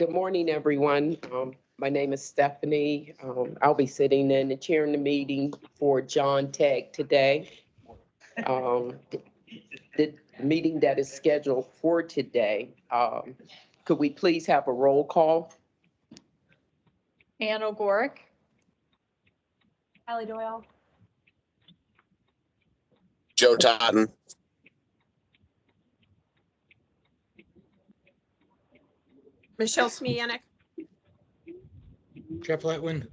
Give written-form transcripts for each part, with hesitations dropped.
Good morning, everyone. My name is Stephanie. I'll be sitting in and chairing the meeting for John Tech today. The meeting that is scheduled for today, could we please have a roll call? Ann O'Gorick. Hallie Doyle. Joe Totten. Michelle Smianik. Jeff Letwin. Is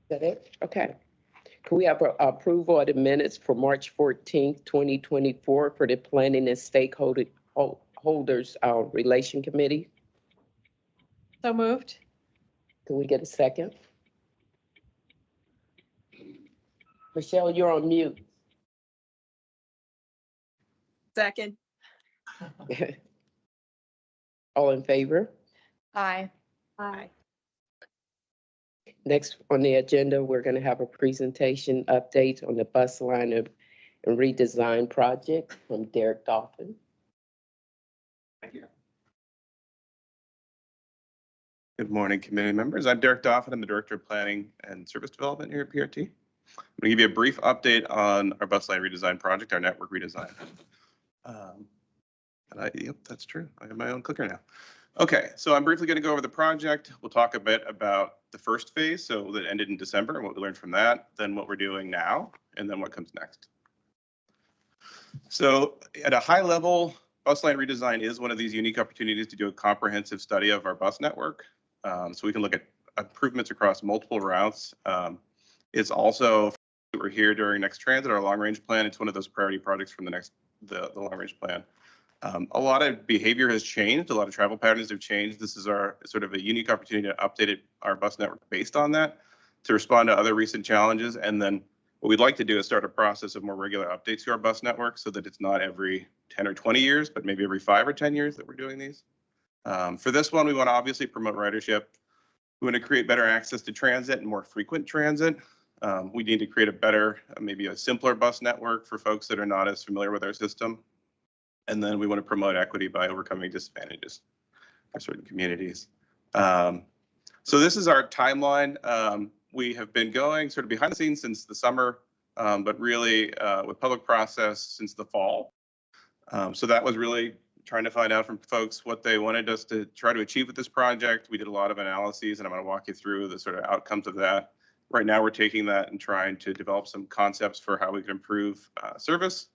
that it? Okay. Can we have approval of the minutes for March 14th, 2024 for the Planning and Stakeholders Relation Committee? So moved. Can we get a second? Michelle, you're on mute. Second. All in favor? Aye. Aye. Next on the agenda, we're going to have a presentation update on the bus line and redesign project from Derek Dolphin. Good morning, committee members. I'm Derek Dolphin. I'm the Director of Planning and Service Development here at PRT. I'm going to give you a brief update on our bus line redesign project, our network redesign. Yep, that's true. I have my own clicker now. Okay, so I'm briefly going to go over the project. We'll talk a bit about the first phase, so that ended in December, and what we learned from that, then what we're doing now, and then what comes next. So at a high level, bus line redesign is one of these unique opportunities to do a comprehensive study of our bus network. So we can look at improvements across multiple routes. It's also, we're here during Next Transit, our long range plan. It's one of those priority projects from the long range plan. A lot of behavior has changed. A lot of travel patterns have changed. This is our sort of a unique opportunity to update our bus network based on that, to respond to other recent challenges. And then what we'd like to do is start a process of more regular updates to our bus network so that it's not every 10 or 20 years, but maybe every 5 or 10 years that we're doing these. For this one, we want to obviously promote ridership. We want to create better access to transit and more frequent transit. We need to create a better, maybe a simpler bus network for folks that are not as familiar with our system. And then we want to promote equity by overcoming disadvantages for certain communities. So this is our timeline. We have been going sort of behind the scenes since the summer, but really with public process since the fall. So that was really trying to find out from folks what they wanted us to try to achieve with this project. We did a lot of analyses, and I'm going to walk you through the sort of outcomes of that. Right now, we're taking that and trying to develop some concepts for how we can improve service.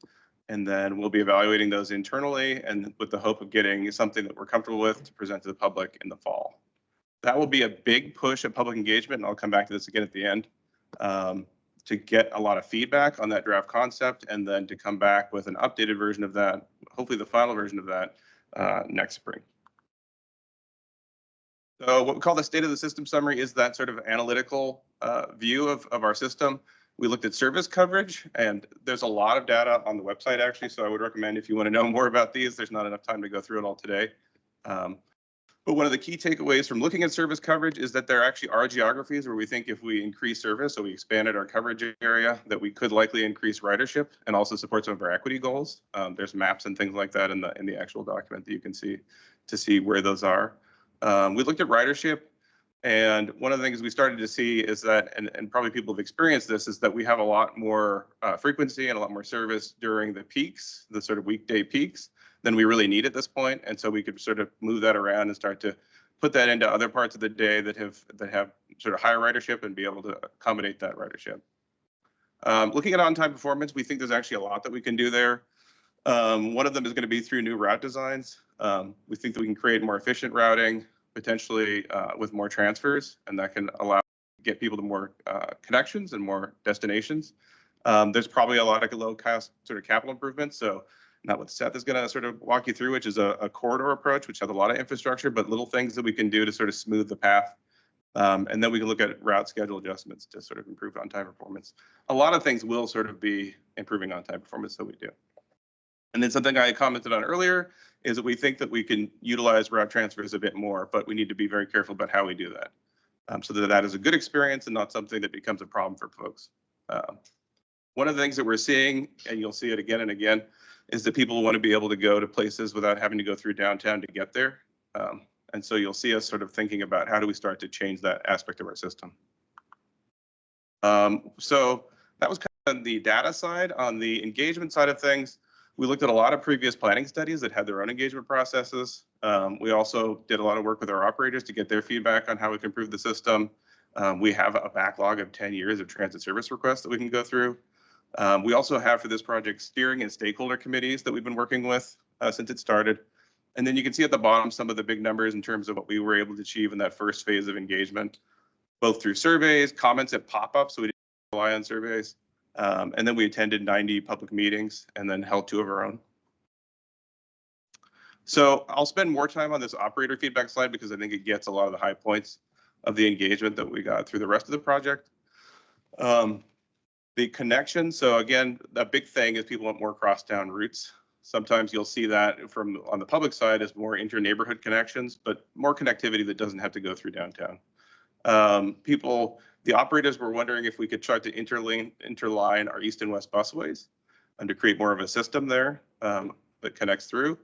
And then we'll be evaluating those internally, and with the hope of getting something that we're comfortable with to present to the public in the fall. That will be a big push of public engagement, and I'll come back to this again at the end, to get a lot of feedback on that draft concept, and then to come back with an updated version of that, hopefully the final version of that next spring. So what we call the state of the system summary is that sort of analytical view of our system. We looked at service coverage, and there's a lot of data on the website actually, so I would recommend if you want to know more about these, there's not enough time to go through it all today. But one of the key takeaways from looking at service coverage is that there actually are geographies where we think if we increase service, so we expanded our coverage area, that we could likely increase ridership and also support some of our equity goals. There's maps and things like that in the actual document that you can see to see where those are. We looked at ridership. And one of the things we started to see is that, and probably people have experienced this, is that we have a lot more frequency and a lot more service during the peaks, the sort of weekday peaks, than we really need at this point. And so we could sort of move that around and start to put that into other parts of the day that have sort of higher ridership and be able to accommodate that ridership. Looking at on-time performance, we think there's actually a lot that we can do there. One of them is going to be through new route designs. We think that we can create more efficient routing, potentially with more transfers, and that can allow get people to more connections and more destinations. There's probably a lot of low cost sort of capital improvements. So not what Seth is going to sort of walk you through, which is a corridor approach, which has a lot of infrastructure, but little things that we can do to sort of smooth the path. And then we can look at route schedule adjustments to sort of improve on-time performance. A lot of things will sort of be improving on-time performance that we do. And then something I commented on earlier is that we think that we can utilize route transfers a bit more, but we need to be very careful about how we do that. So that that is a good experience and not something that becomes a problem for folks. One of the things that we're seeing, and you'll see it again and again, is that people want to be able to go to places without having to go through downtown to get there. And so you'll see us sort of thinking about how do we start to change that aspect of our system. So that was kind of the data side. On the engagement side of things, we looked at a lot of previous planning studies that had their own engagement processes. We also did a lot of work with our operators to get their feedback on how we can improve the system. We have a backlog of 10 years of transit service requests that we can go through. We also have for this project steering and stakeholder committees that we've been working with since it started. And then you can see at the bottom some of the big numbers in terms of what we were able to achieve in that first phase of engagement, both through surveys, comments that pop up, so we didn't rely on surveys. And then we attended 90 public meetings and then held 2 of our own. So I'll spend more time on this operator feedback slide because I think it gets a lot of the high points of the engagement that we got through the rest of the project. The connection, so again, a big thing is people want more crosstown routes. Sometimes you'll see that from on the public side as more inter-neighborhood connections, but more connectivity that doesn't have to go through downtown. The operators were wondering if we could try to interline our east and west busways and to create more of a system there that connects through.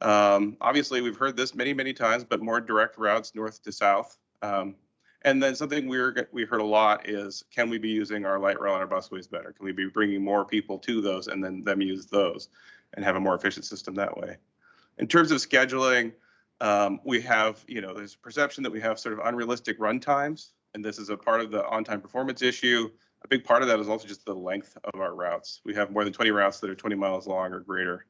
Obviously, we've heard this many, many times, but more direct routes north to south. And then something we heard a lot is, can we be using our light rail and our busways better? Can we be bringing more people to those and then them use those and have a more efficient system that way? In terms of scheduling, we have, there's a perception that we have sort of unrealistic run times, and this is a part of the on-time performance issue. A big part of that is also just the length of our routes. We have more than 20 routes that are 20 miles long or greater.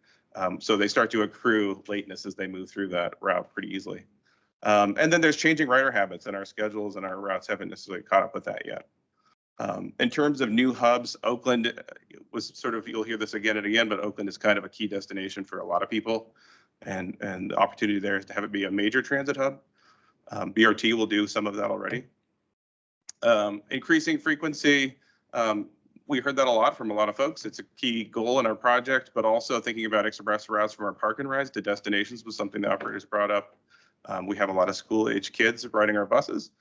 So they start to accrue lateness as they move through that route pretty easily. And then there's changing rider habits, and our schedules and our routes haven't necessarily caught up with that yet. In terms of new hubs, Oakland was sort of, you'll hear this again and again, but Oakland is kind of a key destination for a lot of people. And the opportunity there is to have it be a major transit hub. BRT will do some of that already. Increasing frequency, we heard that a lot from a lot of folks. It's a key goal in our project, but also thinking about express routes from our park and rides to destinations was something the operators brought up. We have a lot of school-age kids riding our buses,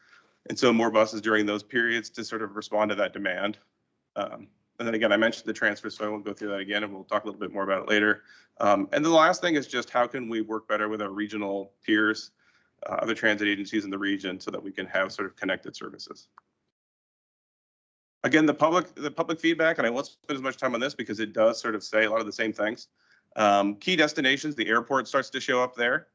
and so more buses during those periods to sort of respond to that demand. And then again, I mentioned the transfer, so I won't go through that again, and we'll talk a little bit more about it later. And then the last thing is just how can we work better with our regional peers, other transit agencies in the region, so that we can have sort of connected services. Again, the public feedback, and I won't spend as much time on this because it does sort of say a lot of the same things. Key destinations, the airport starts to show up there.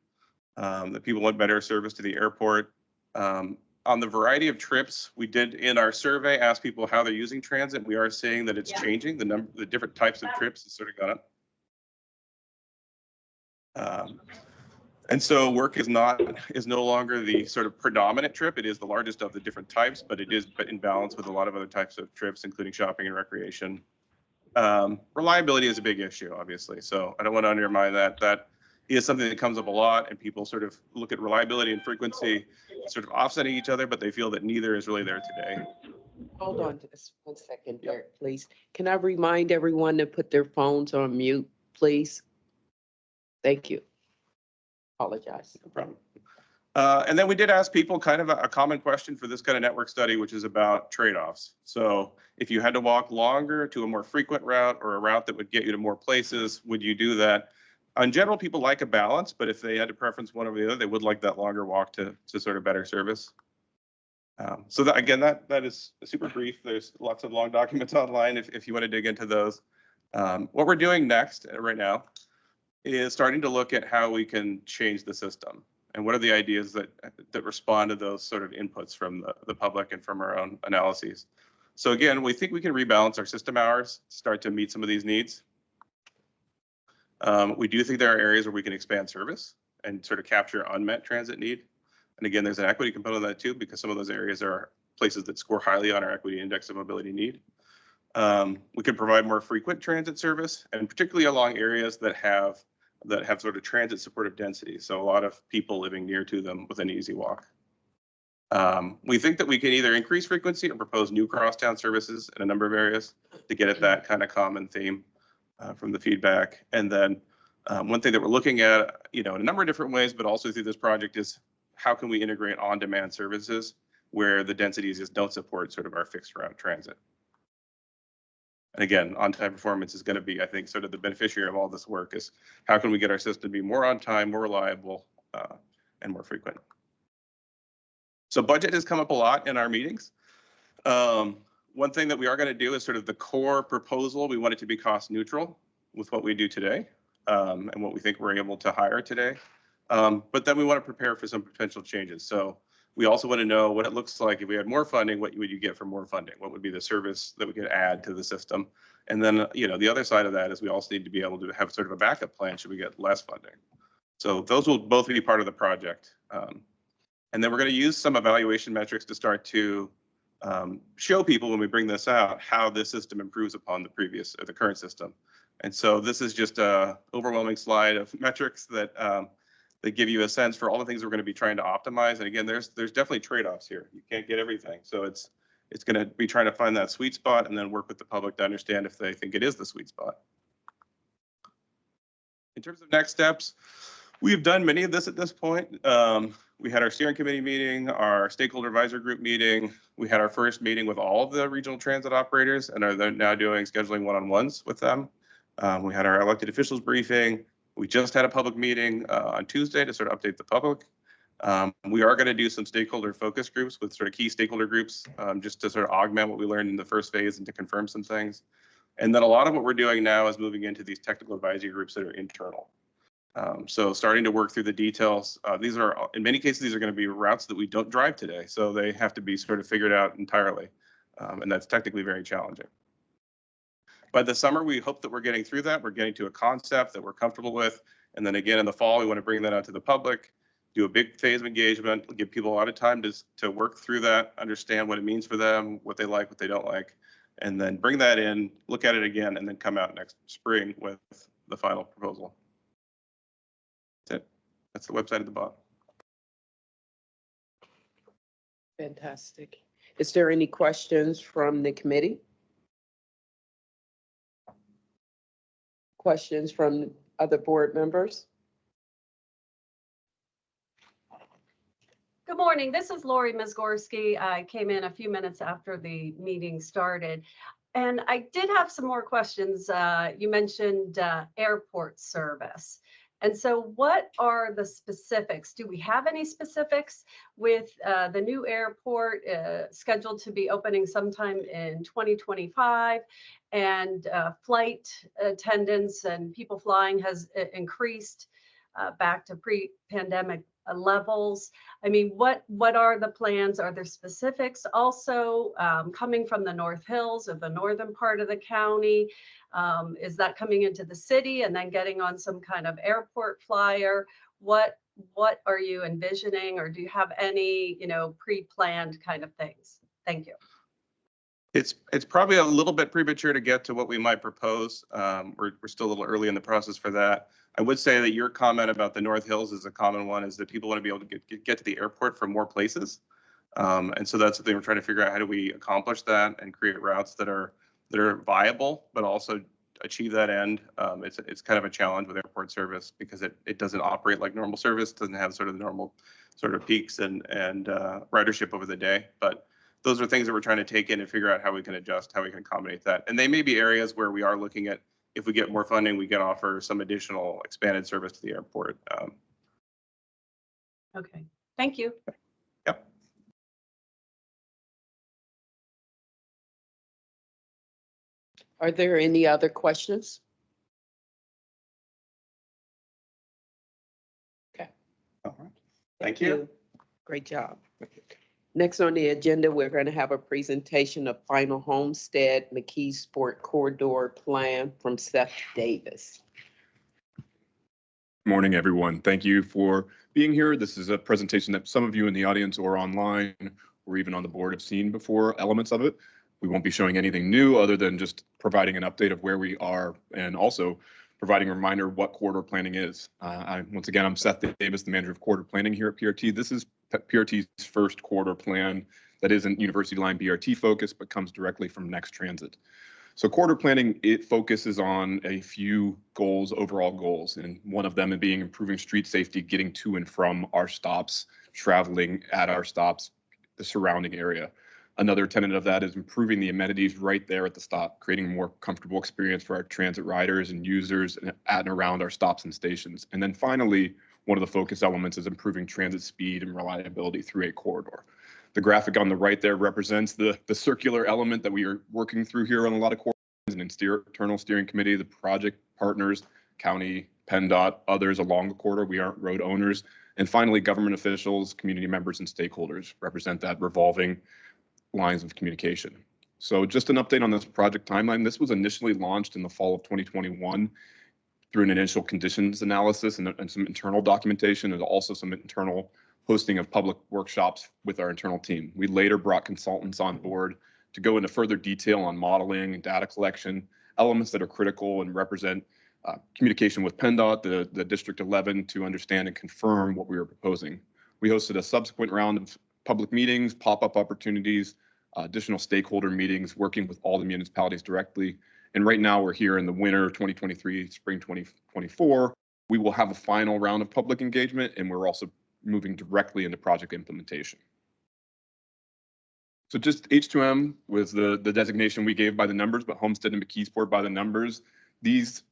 That people want better service to the airport. On the variety of trips, we did in our survey ask people how they're using transit. We are seeing that it's changing. The different types of trips has sort of gone up. And so work is no longer the sort of predominant trip. It is the largest of the different types, but it is in balance with a lot of other types of trips, including shopping and recreation. Reliability is a big issue, obviously. So I don't want to undermine that. That is something that comes up a lot, and people sort of look at reliability and frequency sort of offsetting each other, but they feel that neither is really there today. Hold on just 1 second, Derek, please. Can I remind everyone to put their phones on mute, please? Thank you. Apologize. No problem. And then we did ask people kind of a common question for this kind of network study, which is about trade-offs. So if you had to walk longer to a more frequent route or a route that would get you to more places, would you do that? In general, people like a balance, but if they had to preference one over the other, they would like that longer walk to sort of better service. So that, again, that is super brief. There's lots of long documents online if you want to dig into those. What we're doing next right now is starting to look at how we can change the system and what are the ideas that respond to those sort of inputs from the public and from our own analyses. So again, we think we can rebalance our system hours, start to meet some of these needs. We do think there are areas where we can expand service and sort of capture unmet transit need. And again, there's an equity component of that too, because some of those areas are places that score highly on our equity index of mobility need. We could provide more frequent transit service, and particularly along areas that have sort of transit supportive density. So a lot of people living near to them with an easy walk. We think that we can either increase frequency or propose new crosstown services in a number of areas to get at that kind of common theme. from the feedback. And then one thing that we're looking at, in a number of different ways, but also through this project is how can we integrate on-demand services where the densities just don't support sort of our fixed route transit. And again, on-time performance is going to be, I think, sort of the beneficiary of all this work is how can we get our system to be more on time, more reliable, and more frequent. So budget has come up a lot in our meetings. One thing that we are going to do is sort of the core proposal. We want it to be cost neutral with what we do today and what we think we're able to hire today. But then we want to prepare for some potential changes. So we also want to know what it looks like if we had more funding, what would you get for more funding? What would be the service that we could add to the system? And then, the other side of that is we also need to be able to have sort of a backup plan should we get less funding. So those will both be part of the project. And then we're going to use some evaluation metrics to start to show people when we bring this out how this system improves upon the current system. And so this is just a overwhelming slide of metrics that that give you a sense for all the things we're going to be trying to optimize. And again, there's definitely trade-offs here. You can't get everything. So it's going to be trying to find that sweet spot and then work with the public to understand if they think it is the sweet spot. In terms of next steps, we've done many of this at this point. We had our steering committee meeting, our stakeholder advisor group meeting. We had our first meeting with all of the regional transit operators and are now doing scheduling one-on-ones with them. We had our elected officials briefing. We just had a public meeting on Tuesday to sort of update the public. We are going to do some stakeholder focus groups with sort of key stakeholder groups just to sort of augment what we learned in the first phase and to confirm some things. And then a lot of what we're doing now is moving into these technical advisory groups that are internal. So starting to work through the details. These are, in many cases, these are going to be routes that we don't drive today. So they have to be sort of figured out entirely. And that's technically very challenging. By the summer, we hope that we're getting through that. We're getting to a concept that we're comfortable with. And then again, in the fall, we want to bring that out to the public, do a big phase of engagement, give people a lot of time to work through that, understand what it means for them, what they like, what they don't like, and then bring that in, look at it again, and then come out next spring with the final proposal. That's it. That's the website at the bottom. Fantastic. Is there any questions from the committee? Questions from other board members? Good morning. This is Lori Mizgorski. I came in a few minutes after the meeting started, and I did have some more questions. You mentioned airport service. And so what are the specifics? Do we have any specifics with the new airport scheduled to be opening sometime in 2025 and flight attendance and people flying has increased back to pre-pandemic levels? I mean, what are the plans? Are there specifics also coming from the North Hills or the northern part of the county? Is that coming into the city and then getting on some kind of airport flyer? What are you envisioning, or do you have any, pre-planned kind of things? Thank you. It's probably a little bit premature to get to what we might propose. We're still a little early in the process for that. I would say that your comment about the North Hills is a common one, is that people want to be able to get to the airport from more places. And so that's what they were trying to figure out. How do we accomplish that and create routes that are viable, but also achieve that end? It's kind of a challenge with airport service because it doesn't operate like normal service, doesn't have sort of the normal sort of peaks and ridership over the day. But those are things that we're trying to take in and figure out how we can adjust, how we can accommodate that. And they may be areas where we are looking at, if we get more funding, we can offer some additional expanded service to the airport. Okay, thank you. Yep. Are there any other questions? Okay. All right. Thank you. Great job. Next on the agenda, we're going to have a presentation of final Homestead McKee Sport Corridor Plan from Seth Davis. Good morning, everyone. Thank you for being here. This is a presentation that some of you in the audience or online or even on the board have seen before, elements of it. We won't be showing anything new other than just providing an update of where we are and also providing a reminder of what corridor planning is. Once again, I'm Seth Davis, the manager of corridor planning here at PRT. This is PRT's first corridor plan that isn't University Line BRT focused, but comes directly from Next Transit. So corridor planning, it focuses on a few goals, overall goals, and one of them being improving street safety, getting to and from our stops, traveling at our stops, the surrounding area. Another tenet of that is improving the amenities right there at the stop, creating a more comfortable experience for our transit riders and users at and around our stops and stations. And then finally, one of the focus elements is improving transit speed and reliability through a corridor. The graphic on the right there represents the circular element that we are working through here on a lot of corridors, and internal steering committee, the project partners, county, PennDOT, others along the corridor. We aren't road owners. And finally, government officials, community members, and stakeholders represent that revolving lines of communication. So just an update on this project timeline. This was initially launched in the fall of 2021 through an initial conditions analysis and some internal documentation, and also some internal hosting of public workshops with our internal team. We later brought consultants on board to go into further detail on modeling and data collection, elements that are critical and represent communication with PennDOT, the District 11, to understand and confirm what we were proposing. We hosted a subsequent round of public meetings, pop-up opportunities, additional stakeholder meetings, working with all the municipalities directly. And right now we're here in the winter 2023, spring 2024. We will have a final round of public engagement, and we're also moving directly into project implementation. So just H2M was the designation we gave by the numbers, but Homestead and McKeesport by the numbers. These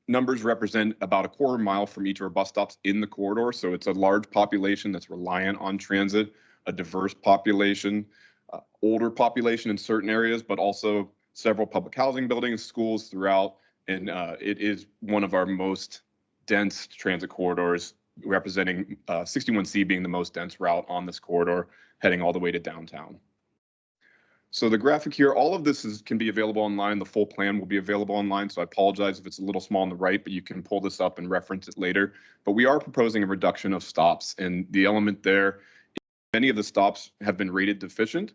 numbers represent about a quarter mile from each of our bus stops in the corridor. So it's a large population that's reliant on transit, a diverse population, older population in certain areas, but also several public housing buildings, schools throughout. And it is one of our most dense transit corridors, representing 61C being the most dense route on this corridor, heading all the way to downtown. So the graphic here, all of this can be available online. The full plan will be available online. So I apologize if it's a little small on the right, but you can pull this up and reference it later. But we are proposing a reduction of stops, and the element there, many of the stops have been rated deficient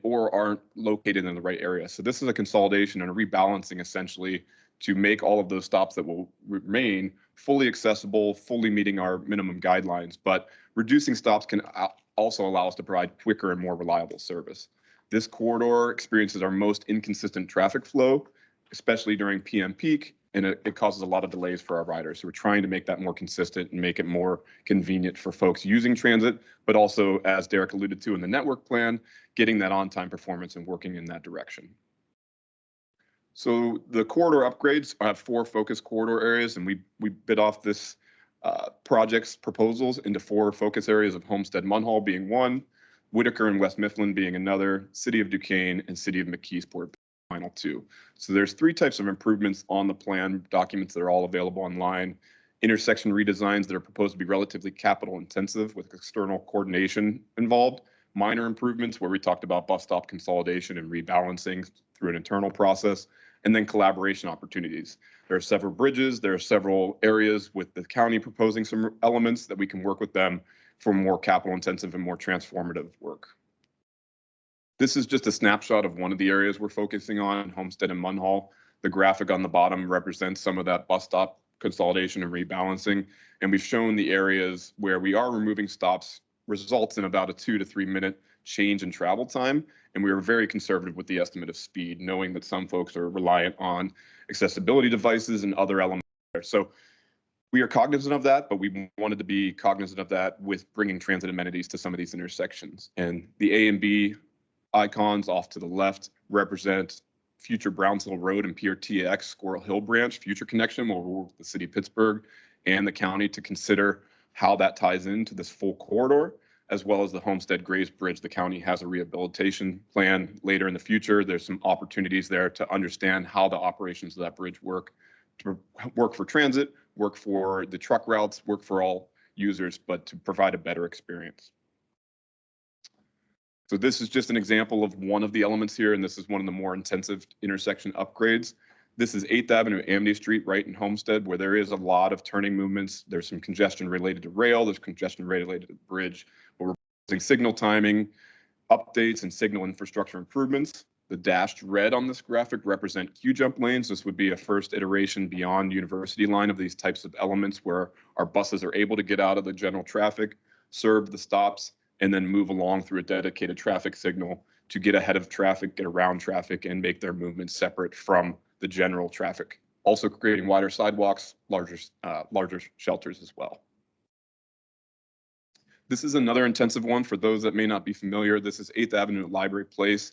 or aren't located in the right area. So this is a consolidation and a rebalancing essentially to make all of those stops that will remain fully accessible, fully meeting our minimum guidelines. But reducing stops can also allow us to provide quicker and more reliable service. This corridor experiences our most inconsistent traffic flow, especially during PM peak, and it causes a lot of delays for our riders. So we're trying to make that more consistent and make it more convenient for folks using transit, but also, as Derek alluded to in the network plan, getting that on-time performance and working in that direction. So the corridor upgrades have 4 focus corridor areas, and we bid off this project's proposals into 4 focus areas of Homestead Munhall being one, Whitaker and West Mifflin being another, City of Duquesne and City of McKeesport final 2. So there's 3 types of improvements on the plan documents that are all available online. Intersection redesigns that are proposed to be relatively capital intensive with external coordination involved. Minor improvements where we talked about bus stop consolidation and rebalancing through an internal process, and then collaboration opportunities. There are several bridges, there are several areas with the county proposing some elements that we can work with them for more capital intensive and more transformative work. This is just a snapshot of one of the areas we're focusing on, Homestead and Munhall. The graphic on the bottom represents some of that bus stop consolidation and rebalancing. And we've shown the areas where we are removing stops results in about a 2 to 3 minute change in travel time. And we were very conservative with the estimate of speed, knowing that some folks are reliant on accessibility devices and other elements there. So we are cognizant of that, but we wanted to be cognizant of that with bringing transit amenities to some of these intersections. And the A and B icons off to the left represent future Brownsville Road and PRTX Squirrel Hill branch future connection. We'll work with the city of Pittsburgh and the county to consider how that ties into this full corridor, as well as the Homestead Graves Bridge. The county has a rehabilitation plan later in the future. There's some opportunities there to understand how the operations of that bridge work, to work for transit, work for the truck routes, work for all users, but to provide a better experience. So this is just an example of one of the elements here, and this is one of the more intensive intersection upgrades. This is 8th Avenue, Amity Street, right in Homestead, where there is a lot of turning movements. There's some congestion related to rail, there's congestion related to the bridge, but we're using signal timing, updates, and signal infrastructure improvements. The dashed red on this graphic represent Q-jump lanes. This would be a first iteration beyond University line of these types of elements where our buses are able to get out of the general traffic, serve the stops, and then move along through a dedicated traffic signal to get ahead of traffic, get around traffic, and make their movements separate from the general traffic. Also creating wider sidewalks, larger shelters as well. This is another intensive one for those that may not be familiar. This is 8th Avenue at Library Place.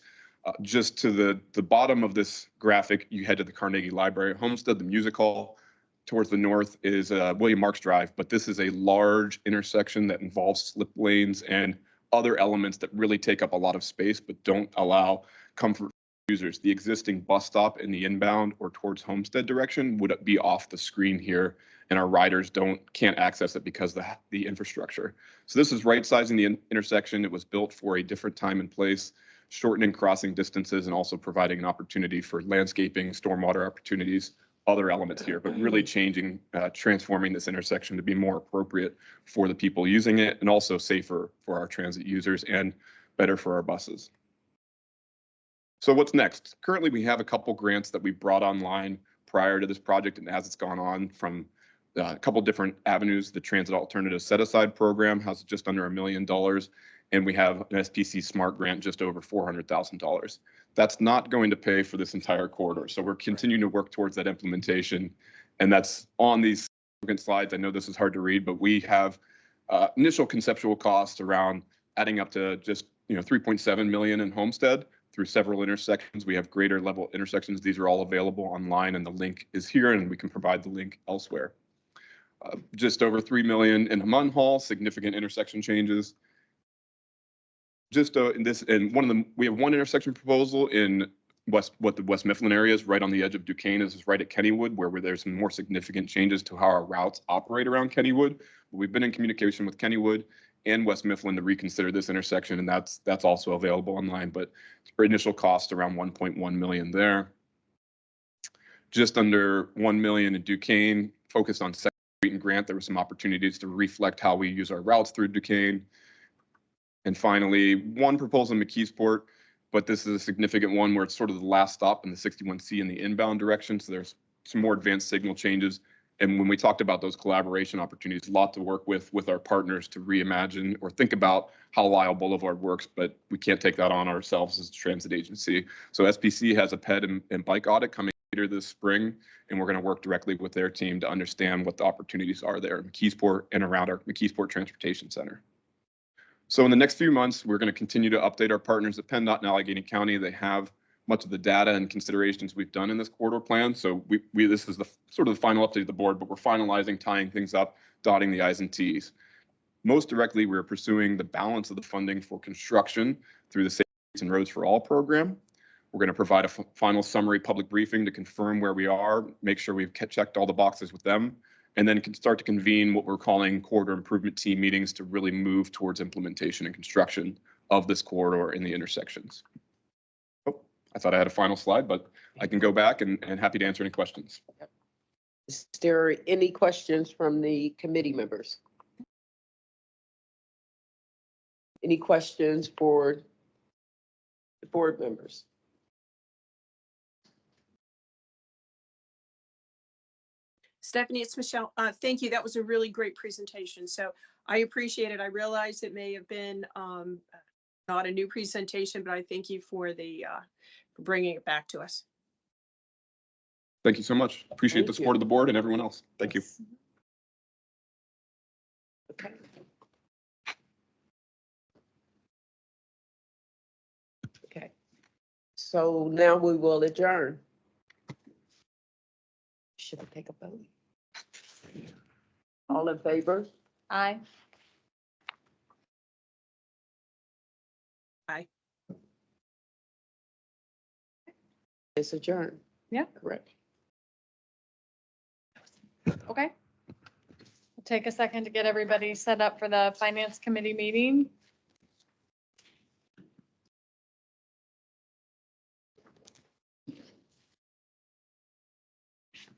Just to the bottom of this graphic, you head to the Carnegie Library at Homestead, the Music Hall. Towards the north is William Marks Drive, but this is a large intersection that involves slip lanes and other elements that really take up a lot of space but don't allow comfort users. The existing bus stop in the inbound or towards Homestead direction would be off the screen here, and our riders can't access it because of the infrastructure. So this is right sizing the intersection. It was built for a different time and place, shortening crossing distances and also providing an opportunity for landscaping, stormwater opportunities, other elements here, but really changing, transforming this intersection to be more appropriate for the people using it and also safer for our transit users and better for our buses. So what's next? Currently, we have a couple grants that we brought online prior to this project, and as it's gone on from a couple different avenues. The Transit Alternative Set Aside Program has just under $1 million, and we have an SPC Smart Grant just over $400,000. That's not going to pay for this entire corridor, so we're continuing to work towards that implementation, and that's on these slides. I know this is hard to read, but we have initial conceptual costs around adding up to just 3.7 million in Homestead through several intersections. We have greater level intersections. These are all available online, and the link is here, and we can provide the link elsewhere. Just over 3 million in Munn Hall, significant intersection changes. Just in this, and we have one intersection proposal in the West Mifflin area is right on the edge of Duquesne. This is right at Kennywood, where there's some more significant changes to how our routes operate around Kennywood. We've been in communication with Kennywood and West Mifflin to reconsider this intersection, and that's also available online. But for initial cost around 1.1 million there. Just under 1 million in Duquesne, focused on Second Street and Grant. There were some opportunities to reflect how we use our routes through Duquesne. And finally, one proposal in McKeesport, but this is a significant one where it's sort of the last stop in the 61C in the inbound direction. So there's some more advanced signal changes. And when we talked about those collaboration opportunities, a lot to work with our partners to reimagine or think about how Lyle Boulevard works, but we can't take that on ourselves as a transit agency. So SPC has a ped and bike audit coming later this spring, and we're going to work directly with their team to understand what the opportunities are there in McKeesport and around our McKeesport Transportation Center. So in the next few months, we're going to continue to update our partners at PennDOT and Allegheny County. They have much of the data and considerations we've done in this corridor plan. So this is the sort of the final update of the board, but we're finalizing, tying things up, dotting the I's and T's. Most directly, we're pursuing the balance of the funding for construction through the Safe Streets and Roads for All program. We're going to provide a final summary public briefing to confirm where we are, make sure we've checked all the boxes with them, and then can start to convene what we're calling corridor improvement team meetings to really move towards implementation and construction of this corridor in the intersections. Oh, I thought I had a final slide, but I can go back and happy to answer any questions. Is there any questions from the committee members? Any questions for the board members? Stephanie, it's Michelle. Thank you. That was a really great presentation. So I appreciate it. I realize it may have been not a new presentation, but I thank you for for bringing it back to us. Thank you so much. Appreciate the support of the board and everyone else. Thank you. Okay. Okay. So now we will adjourn. Should I take a vote? All in favor? Aye. Aye. It's adjourned. Yeah. Correct. Okay. We'll take a second to get everybody set up for the Finance Committee meeting.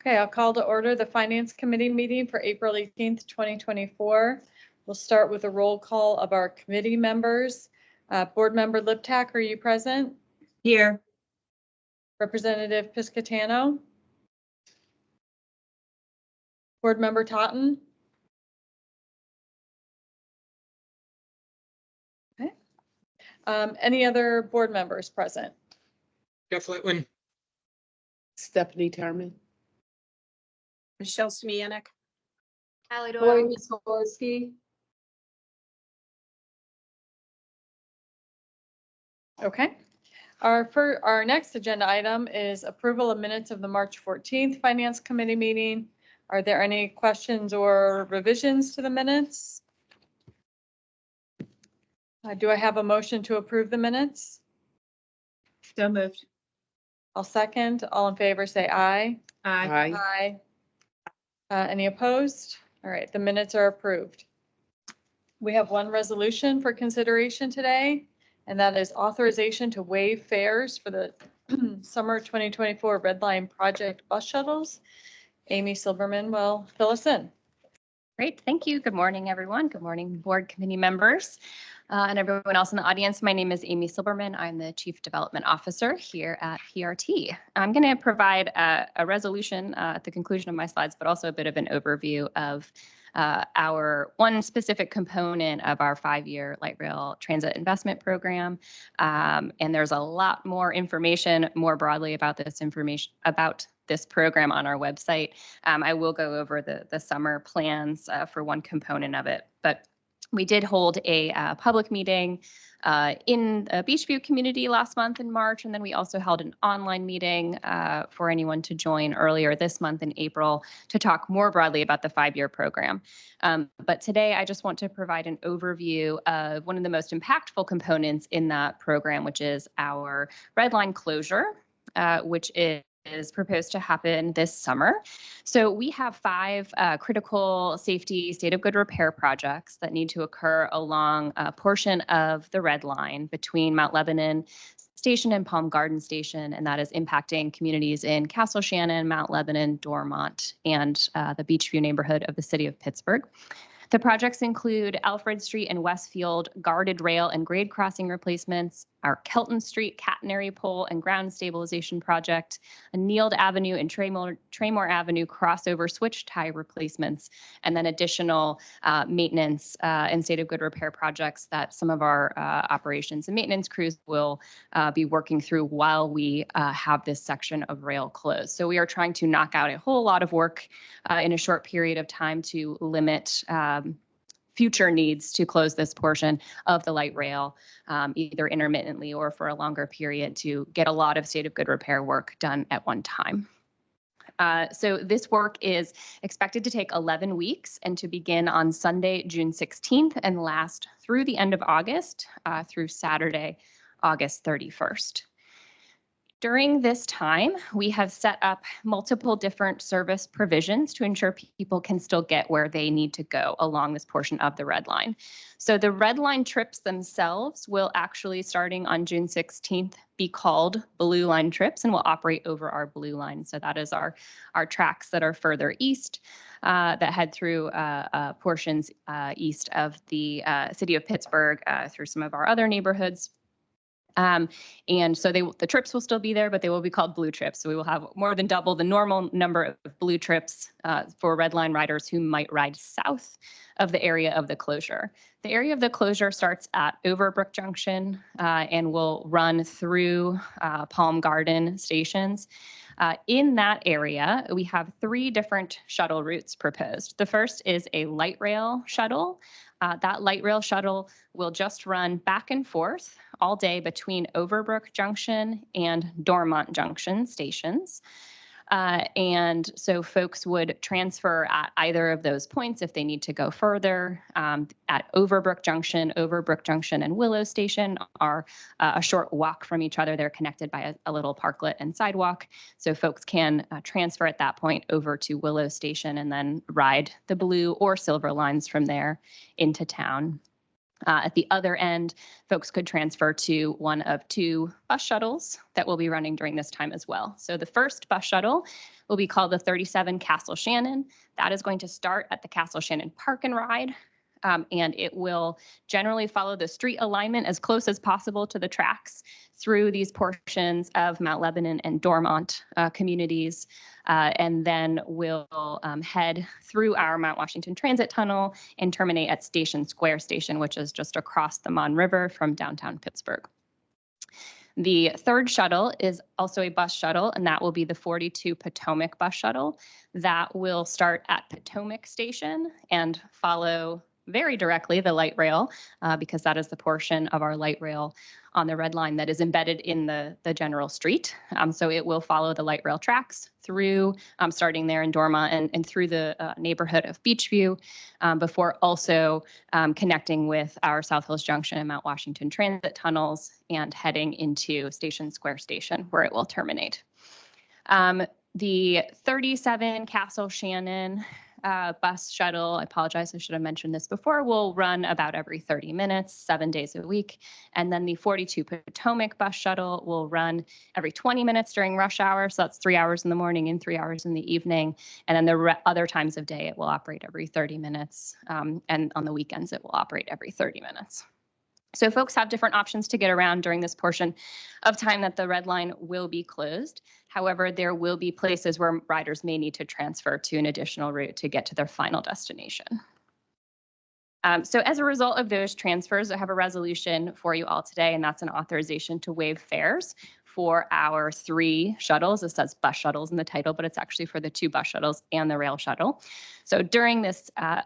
Okay, I'll call to order the Finance Committee meeting for April 18th, 2024. We'll start with a roll call of our committee members. Board Member Liptak, are you present? Here. Representative Piscatano? Board Member Totten? Okay. Any other board members present? Jeff Litwin, Stephanie Terman. Michelle Smianik. Lori Mizgorski. Okay. Our next agenda item is approval of minutes of the March 14th Finance Committee meeting. Are there any questions or revisions to the minutes? Do I have a motion to approve the minutes? So moved. I'll second. All in favor, say aye. Aye. Aye. Any opposed? All right, the minutes are approved. We have one resolution for consideration today, and that is authorization to waive fares for the summer 2024 Red Line Project bus shuttles. Amy Silverman will fill us in. Great, thank you. Good morning, everyone. Good morning, board committee members and everyone else in the audience. My name is Amy Silverman. I'm the Chief Development Officer here at PRT. I'm going to provide a resolution at the conclusion of my slides, but also a bit of an overview of our one specific component of our 5-year light rail transit investment program. And there's a lot more information more broadly about this program on our website. I will go over the summer plans for one component of it, but we did hold a public meeting in the Beachview community last month in March, and then we also held an online meeting for anyone to join earlier this month in April to talk more broadly about the 5-year program. But today I just want to provide an overview of one of the most impactful components in that program, which is our red line closure, which is proposed to happen this summer. So we have 5 critical safety state of good repair projects that need to occur along a portion of the red line between Mount Lebanon Station and Palm Garden Station, and that is impacting communities in Castle Shannon, Mount Lebanon, Dormont, and the Beachview neighborhood of the city of Pittsburgh. The projects include Alfred Street and Westfield guarded rail and grade crossing replacements, our Kelton Street catenary pole and ground stabilization project, a Neild Avenue and Traymore Avenue crossover switch tie replacements, and then additional maintenance and state of good repair projects that some of our operations and maintenance crews will be working through while we have this section of rail closed. So we are trying to knock out a whole lot of work in a short period of time to limit future needs to close this portion of the light rail, either intermittently or for a longer period, to get a lot of state of good repair work done at one time. So this work is expected to take 11 weeks and to begin on Sunday, June 16th and last through the end of August through Saturday, August 31st. During this time, we have set up multiple different service provisions to ensure people can still get where they need to go along this portion of the red line. So the red line trips themselves will actually, starting on June 16th, be called blue line trips and will operate over our blue line. So that is our tracks that are further east that head through portions east of the city of Pittsburgh through some of our other neighborhoods. And so the trips will still be there, but they will be called blue trips. So we will have more than double the normal number of blue trips for red line riders who might ride south of the area of the closure. The area of the closure starts at Overbrook Junction and will run through Palm Garden stations. In that area, we have 3 different shuttle routes proposed. The first is a light rail shuttle. That light rail shuttle will just run back and forth all day between Overbrook Junction and Dormont Junction stations. And so folks would transfer at either of those points if they need to go further. At Overbrook Junction and Willow Station are a short walk from each other. They're connected by a little parklet and sidewalk. So folks can transfer at that point over to Willow Station and then ride the blue or silver lines from there into town. At the other end, folks could transfer to one of 2 bus shuttles that will be running during this time as well. So the first bus shuttle will be called the 37 Castle Shannon. That is going to start at the Castle Shannon Park and Ride and it will generally follow the street alignment as close as possible to the tracks through these portions of Mount Lebanon and Dormont communities, and then will head through our Mount Washington Transit Tunnel and terminate at Station Square Station, which is just across the Mon River from downtown Pittsburgh. The third shuttle is also a bus shuttle, and that will be the 42 Potomac bus shuttle. That will start at Potomac Station and follow very directly the light rail, because that is the portion of our light rail on the red line that is embedded in the general street. So it will follow the light rail tracks through, starting there in Dormont and through the neighborhood of Beachview, before also connecting with our South Hills Junction and Mount Washington Transit tunnels and heading into Station Square Station, where it will terminate. The 37 Castle Shannon bus shuttle, I apologize, I should have mentioned this before, will run about every 30 minutes, 7 days a week. And then the 42 Potomac bus shuttle will run every 20 minutes during rush hour. So that's 3 hours in the morning and 3 hours in the evening. And then the other times of day, it will operate every 30 minutes. And on the weekends, it will operate every 30 minutes. So folks have different options to get around during this portion of time that the red line will be closed. However, there will be places where riders may need to transfer to an additional route to get to their final destination. So as a result of those transfers, I have a resolution for you all today, and that's an authorization to waive fares for our 3 shuttles. It says bus shuttles in the title, but it's actually for the 2 bus shuttles and the rail shuttle. So during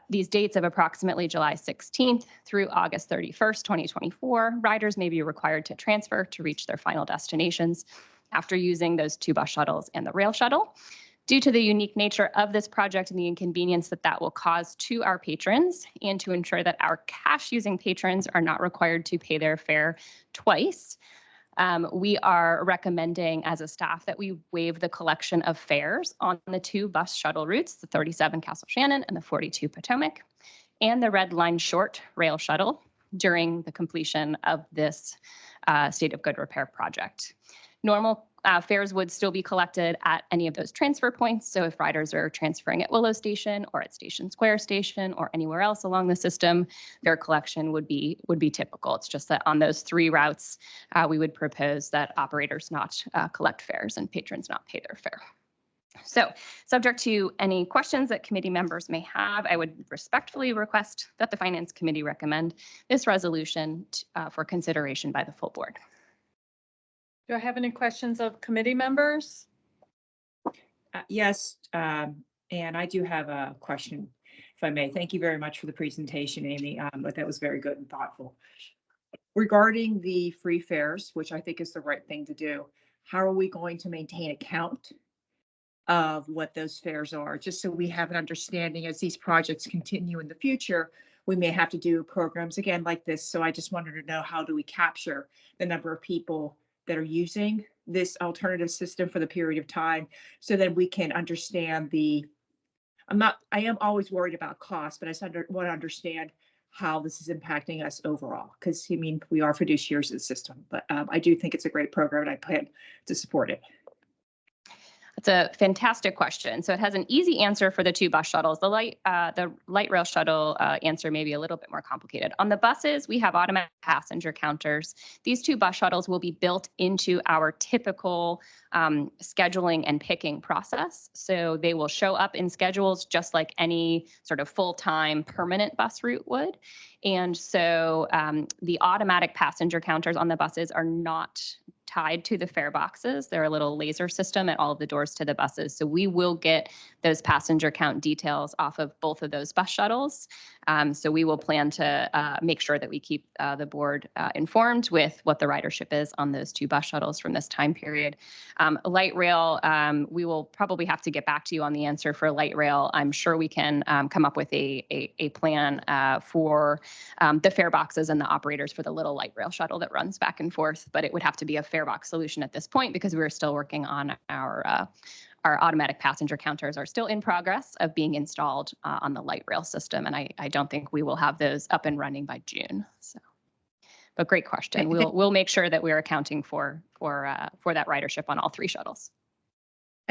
these dates of approximately July 16th through August 31st, 2024, riders may be required to transfer to reach their final destinations after using those 2 bus shuttles and the rail shuttle. Due to the unique nature of this project and the inconvenience that will cause to our patrons, and to ensure that our cash-using patrons are not required to pay their fare twice, we are recommending as a staff that we waive the collection of fares on the 2 bus shuttle routes, the 37 Castle Shannon and the 42 Potomac, and the Red Line Short rail shuttle during the completion of this state of good repair project. Normal fares would still be collected at any of those transfer points. So if riders are transferring at Willow Station or at Station Square Station or anywhere else along the system, their collection would be typical. It's just that on those 3 routes, we would propose that operators not collect fares and patrons not pay their fare. So subject to any questions that committee members may have, I would respectfully request that the Finance Committee recommend this resolution for consideration by the full board. Do I have any questions of committee members? Yes, and I do have a question, if I may. Thank you very much for the presentation, Amy. But that was very good and thoughtful. Regarding the free fares, which I think is the right thing to do, how are we going to maintain a count of what those fares are? Just so we have an understanding as these projects continue in the future, we may have to do programs again like this. So I just wanted to know, how do we capture the number of people that are using this alternative system for the period of time, so that we can understand I am always worried about cost, but I just want to understand how this is impacting us overall. Because I mean, we are fiduciaries of the system, but I do think it's a great program and I plan to support it. It's a fantastic question. So it has an easy answer for the 2 bus shuttles. The light rail shuttle answer may be a little bit more complicated. On the buses, we have automatic passenger counters. These 2 bus shuttles will be built into our typical scheduling and picking process. So they will show up in schedules just like any sort of full-time permanent bus route would. And so the automatic passenger counters on the buses are not tied to the fare boxes. They're a little laser system at all of the doors to the buses. So we will get those passenger count details off of both of those bus shuttles. So we will plan to make sure that we keep the board informed with what the ridership is on those 2 bus shuttles from this time period. Light rail, we will probably have to get back to you on the answer for light rail. I'm sure we can come up with a plan for the fare boxes and the operators for the little light rail shuttle that runs back and forth, but it would have to be a fare box solution at this point, because we're still working on our automatic passenger counters are still in progress of being installed on the light rail system. And I don't think we will have those up and running by June. So, but great question. We'll make sure that we're accounting for that ridership on all 3 shuttles.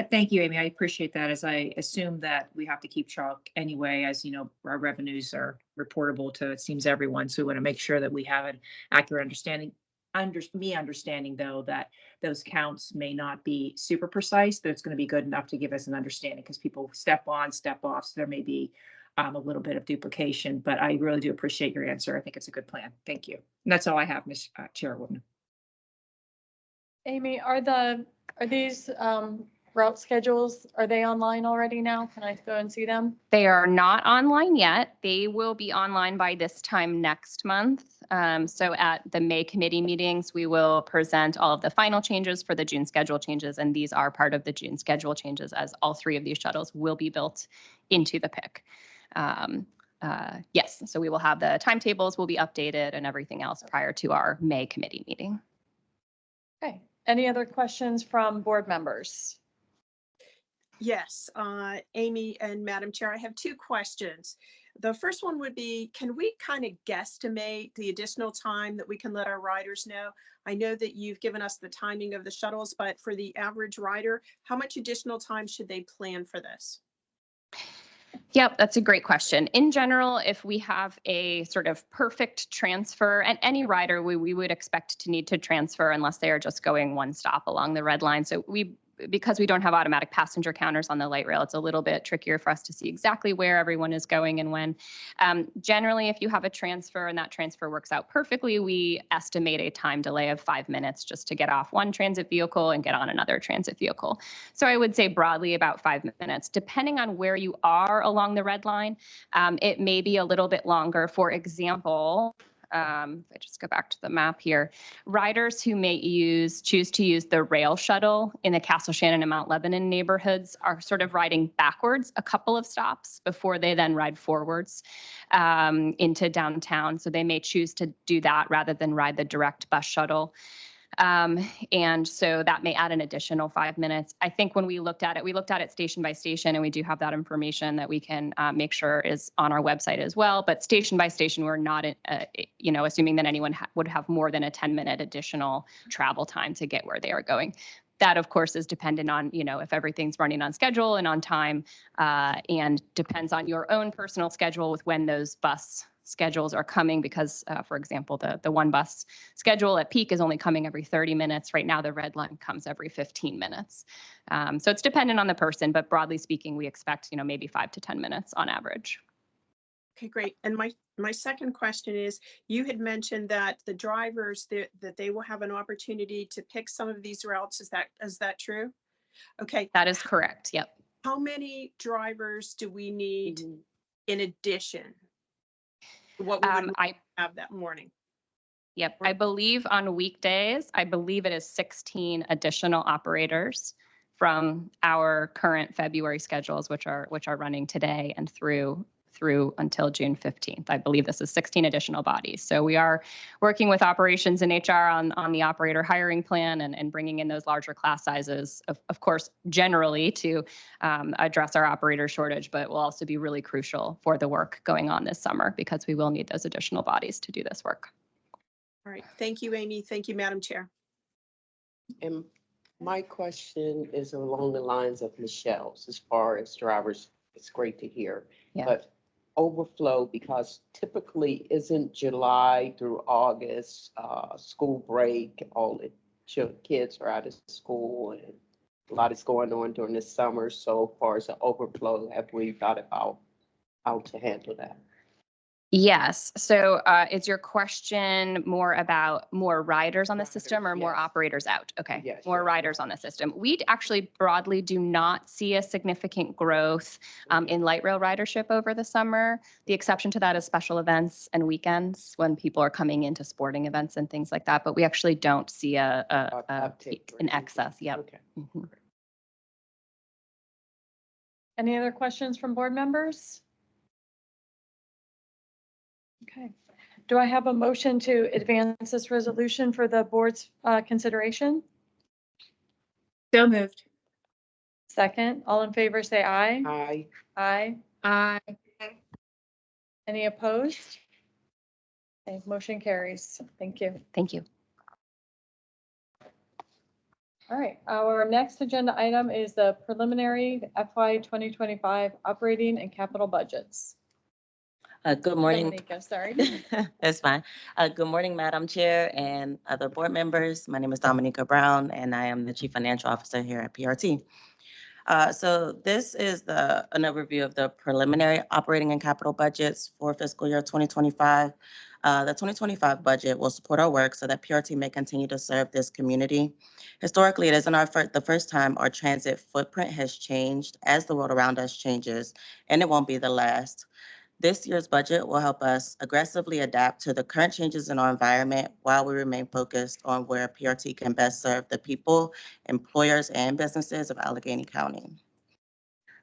Thank you, Amy. I appreciate that, as I assume that we have to keep track anyway, as you know, our revenues are reportable to, it seems, everyone. So we want to make sure that we have an accurate understanding. Understanding though that those counts may not be super precise, but it's going to be good enough to give us an understanding, because people step on, step off. So there may be a little bit of duplication, but I really do appreciate your answer. I think it's a good plan. Thank you. And that's all I have, Ms. Chairwoman. Amy, are these route schedules, are they online already now? Can I go and see them? They are not online yet. They will be online by this time next month. So at the May committee meetings, we will present all of the final changes for the June schedule changes, and these are part of the June schedule changes, as all 3 of these shuttles will be built into the PIC. Yes, so we will have the timetables will be updated and everything else prior to our May committee meeting. Okay. Any other questions from board members? Yes, Amy and Madam Chair, I have 2 questions. The first one would be, can we kind of guesstimate the additional time that we can let our riders know? I know that you've given us the timing of the shuttles, but for the average rider, how much additional time should they plan for this? Yep, that's a great question. In general, if we have a sort of perfect transfer, and any rider we would expect to need to transfer unless they are just going one stop along the red line. So because we don't have automatic passenger counters on the light rail, it's a little bit trickier for us to see exactly where everyone is going and when. Generally, if you have a transfer and that transfer works out perfectly, we estimate a time delay of 5 minutes just to get off one transit vehicle and get on another transit vehicle. So I would say broadly about 5 minutes. Depending on where you are along the red line, it may be a little bit longer. For example, if I just go back to the map here, riders who may choose to use the rail shuttle in the Castle Shannon and Mount Lebanon neighborhoods are sort of riding backwards a couple of stops before they then ride forwards into downtown. So they may choose to do that rather than ride the direct bus shuttle. And so that may add an additional 5 minutes. I think when we looked at it station by station, and we do have that information that we can make sure is on our website as well. But station by station, we're not, assuming that anyone would have more than a 10-minute additional travel time to get where they are going. That, of course, is dependent on, if everything's running on schedule and on time, and depends on your own personal schedule with when those bus schedules are coming, because, for example, the one bus schedule at peak is only coming every 30 minutes. Right now, the red line comes every 15 minutes. So it's dependent on the person, but broadly speaking, we expect, maybe 5 to 10 minutes on average. Okay, great. And my second question is, you had mentioned that the drivers, that they will have an opportunity to pick some of these routes. Is that true? Okay. That is correct. Yep. How many drivers do we need in addition to what we would have that morning? Yep. I believe on weekdays, it is 16 additional operators from our current February schedules, which are running today and through until June 15th. I believe this is 16 additional bodies. So we are working with operations and HR on the operator hiring plan and bringing in those larger class sizes, of course, generally to address our operator shortage, but will also be really crucial for the work going on this summer, because we will need those additional bodies to do this work. All right. Thank you, Amy. Thank you, Madam Chair. And my question is along the lines of Michelle's. As far as drivers, it's great to hear. Yeah. But overflow, because typically isn't July through August, school break, all the kids are out of school, and a lot is going on during the summer. So far as the overflow, have we thought about how to handle that? Yes. So is your question more about more riders on the system or more Yes. operators out? Okay. Yes, More yes, riders on the system. We actually broadly do not see a significant growth in light rail ridership over the summer. The exception to that is special events and weekends when people are coming into sporting events and things like that. But we actually don't see an excess. Yep. Okay. Mhm. Any other questions from board members? Okay. Do I have a motion to advance this resolution for the board's consideration? So moved. Second, all in favor, say aye. Aye. Aye. Aye. Any opposed? Okay, motion carries. Thank you. Thank you. All right, our next agenda item is the preliminary FY 2025 operating and capital budgets. Good morning. Dominica, sorry. That's fine. Good morning, Madam Chair and other board members. My name is Dominica Brown, and I am the Chief Financial Officer here at PRT. So this is an overview of the preliminary operating and capital budgets for fiscal year 2025. The 2025 budget will support our work so that PRT may continue to serve this community. Historically, it isn't the first time our transit footprint has changed as the world around us changes, and it won't be the last. This year's budget will help us aggressively adapt to the current changes in our environment while we remain focused on where PRT can best serve the people, employers, and businesses of Allegheny County.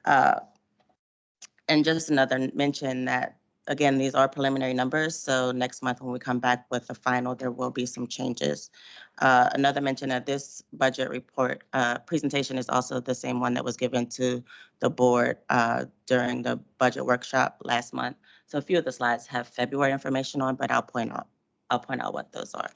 And just another mention that, again, these are preliminary numbers, so next month when we come back with the final, there will be some changes. Another mention that this budget report presentation is also the same one that was given to the board during the budget workshop last month. So a few of the slides have February information on, but I'll point out what those are.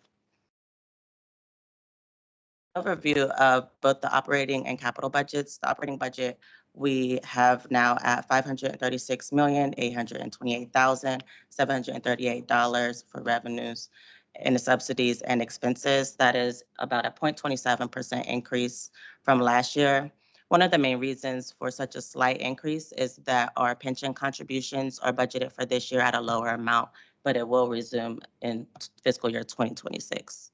Overview of both the operating and capital budgets. The operating budget we have now at $536,828,738 for revenues and the subsidies and expenses. That is about a 0.27% increase from last year. One of the main reasons for such a slight increase is that our pension contributions are budgeted for this year at a lower amount, but it will resume in fiscal year 2026.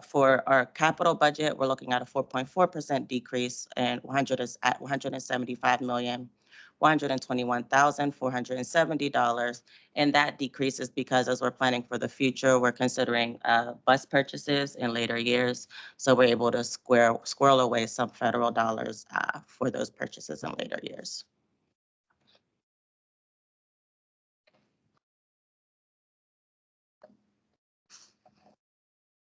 For our capital budget, we're looking at a 4.4% decrease and $175,121,470. And that decrease is because as we're planning for the future, we're considering bus purchases in later years. So we're able to squirrel away some federal dollars for those purchases in later years.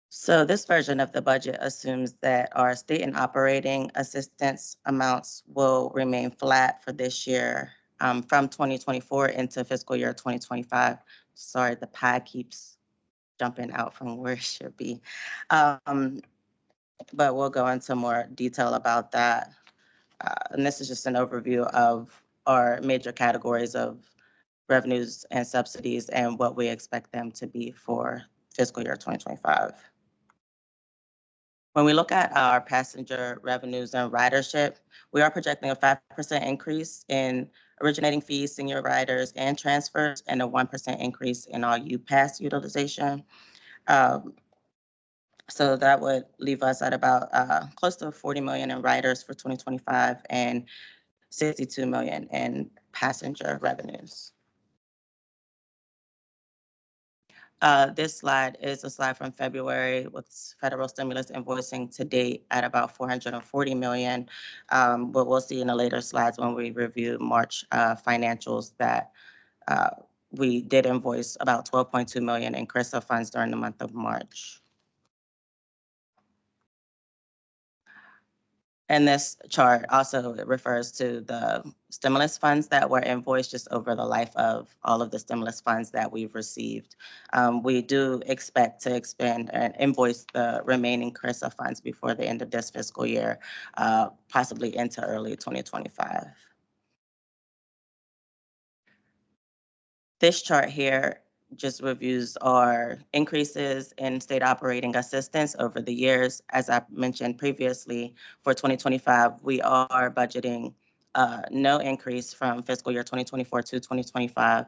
So this version of the budget assumes that our state and operating assistance amounts will remain flat for this year from 2024 into fiscal year 2025. Sorry, the pie keeps jumping out from where it should be. But we'll go into more detail about that. And this is just an overview of our major categories of revenues and subsidies and what we expect them to be for fiscal year 2025. When we look at our passenger revenues and ridership, we are projecting a 5% increase in originating fees, senior riders, and transfers, and a 1% increase in our U-Pass utilization. So that would leave us at about close to 40 million in riders for 2025 and 62 million in passenger revenues. This slide is a slide from February with federal stimulus invoicing to date at about 440 million. But we'll see in the later slides when we review March financials that we did invoice about 12.2 million in CRISA funds during the month of March. And this chart also refers to the stimulus funds that were invoiced just over the life of all of the stimulus funds that we've received. We do expect to expend and invoice the remaining CRISA funds before the end of this fiscal year, possibly into early 2025. This chart here just reviews our increases in state operating assistance over the years. As I mentioned previously, for 2025, we are budgeting no increase from fiscal year 2024 to 2025.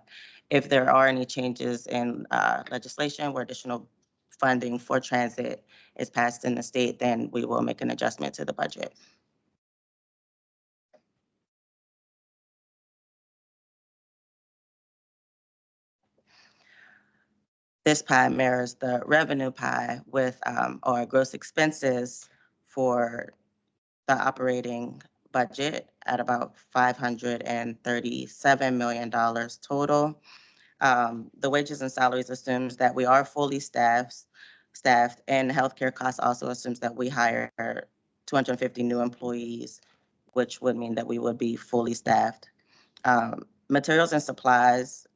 If there are any changes in legislation where additional funding for transit is passed in the state, then we will make an adjustment to the budget. This pie mirrors the revenue pie with our gross expenses for the operating budget at about $537 million total. The wages and salaries assumes that we are fully staffed, and healthcare costs also assumes that we hire 250 new employees, which would mean that we would be fully staffed. Materials and supplies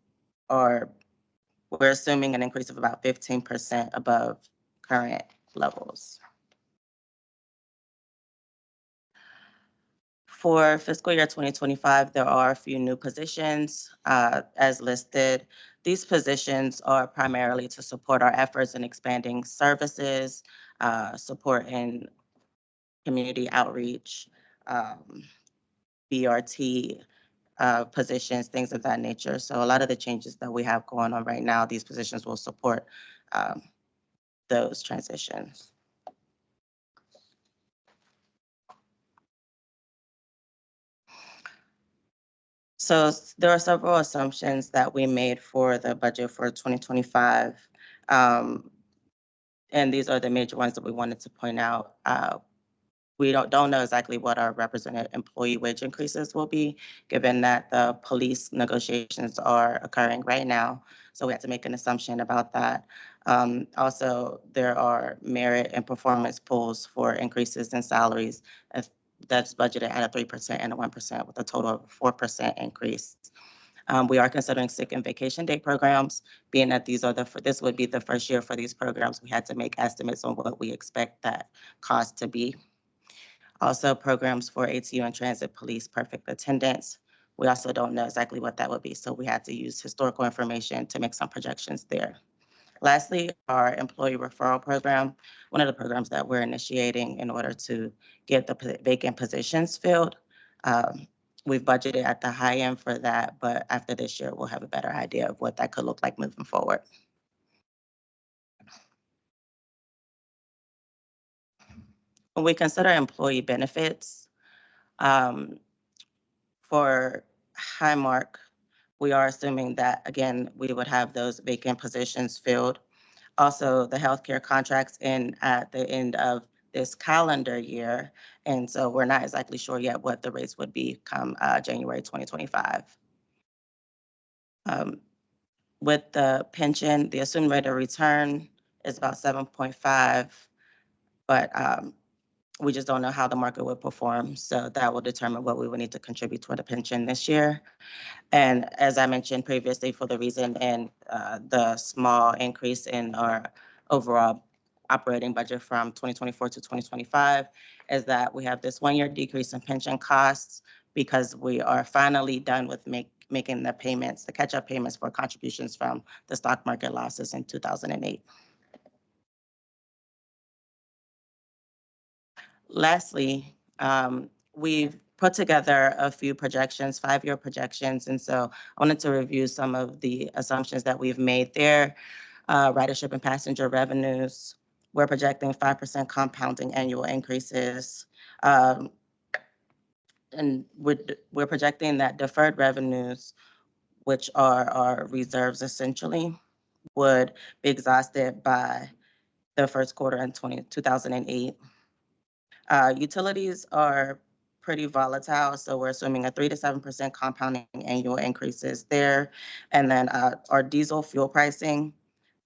we're assuming an increase of about 15% above current levels. For fiscal year 2025, there are a few new positions as listed. These positions are primarily to support our efforts in expanding services, support in community outreach, PRT positions, things of that nature. So a lot of the changes that we have going on right now, these positions will support those transitions. So there are several assumptions that we made for the budget for 2025. And these are the major ones that we wanted to point out. We don't know exactly what our represented employee wage increases will be, given that the police negotiations are occurring right now. So we have to make an assumption about that. Also, there are merit and performance pools for increases in salaries. That's budgeted at a 3% and a 1% with a total of 4% increase. We are considering sick and vacation day programs, being that this would be the first year for these programs. We had to make estimates on what we expect that cost to be. Also, programs for ATU and transit police perfect attendance. We also don't know exactly what that would be, so we had to use historical information to make some projections there. Lastly, our employee referral program, one of the programs that we're initiating in order to get the vacant positions filled. We've budgeted at the high end for that, but after this year, we'll have a better idea of what that could look like moving forward. When we consider employee benefits, for Highmark, we are assuming that, again, we would have those vacant positions filled. Also, the healthcare contracts end at the end of this calendar year, and so we're not exactly sure yet what the rates would be come January 2025. With the pension, the assumed rate of return is about 7.5, but we just don't know how the market would perform. So that will determine what we would need to contribute toward the pension this year. And as I mentioned previously, for the reason in the small increase in our overall operating budget from 2024 to 2025, is that we have this 1-year decrease in pension costs because we are finally done with making the payments, the catch-up payments for contributions from the stock market losses in 2008. Lastly, we've put together a few projections, 5-year projections, and so I wanted to review some of the assumptions that we've made there. Ridership and passenger revenues, we're projecting 5% compounding annual increases. And we're projecting that deferred revenues, which are our reserves essentially, would be exhausted by the first quarter in 2008. Utilities are pretty volatile, so we're assuming a 3 to 7% compounding annual increases there. And then our diesel fuel pricing,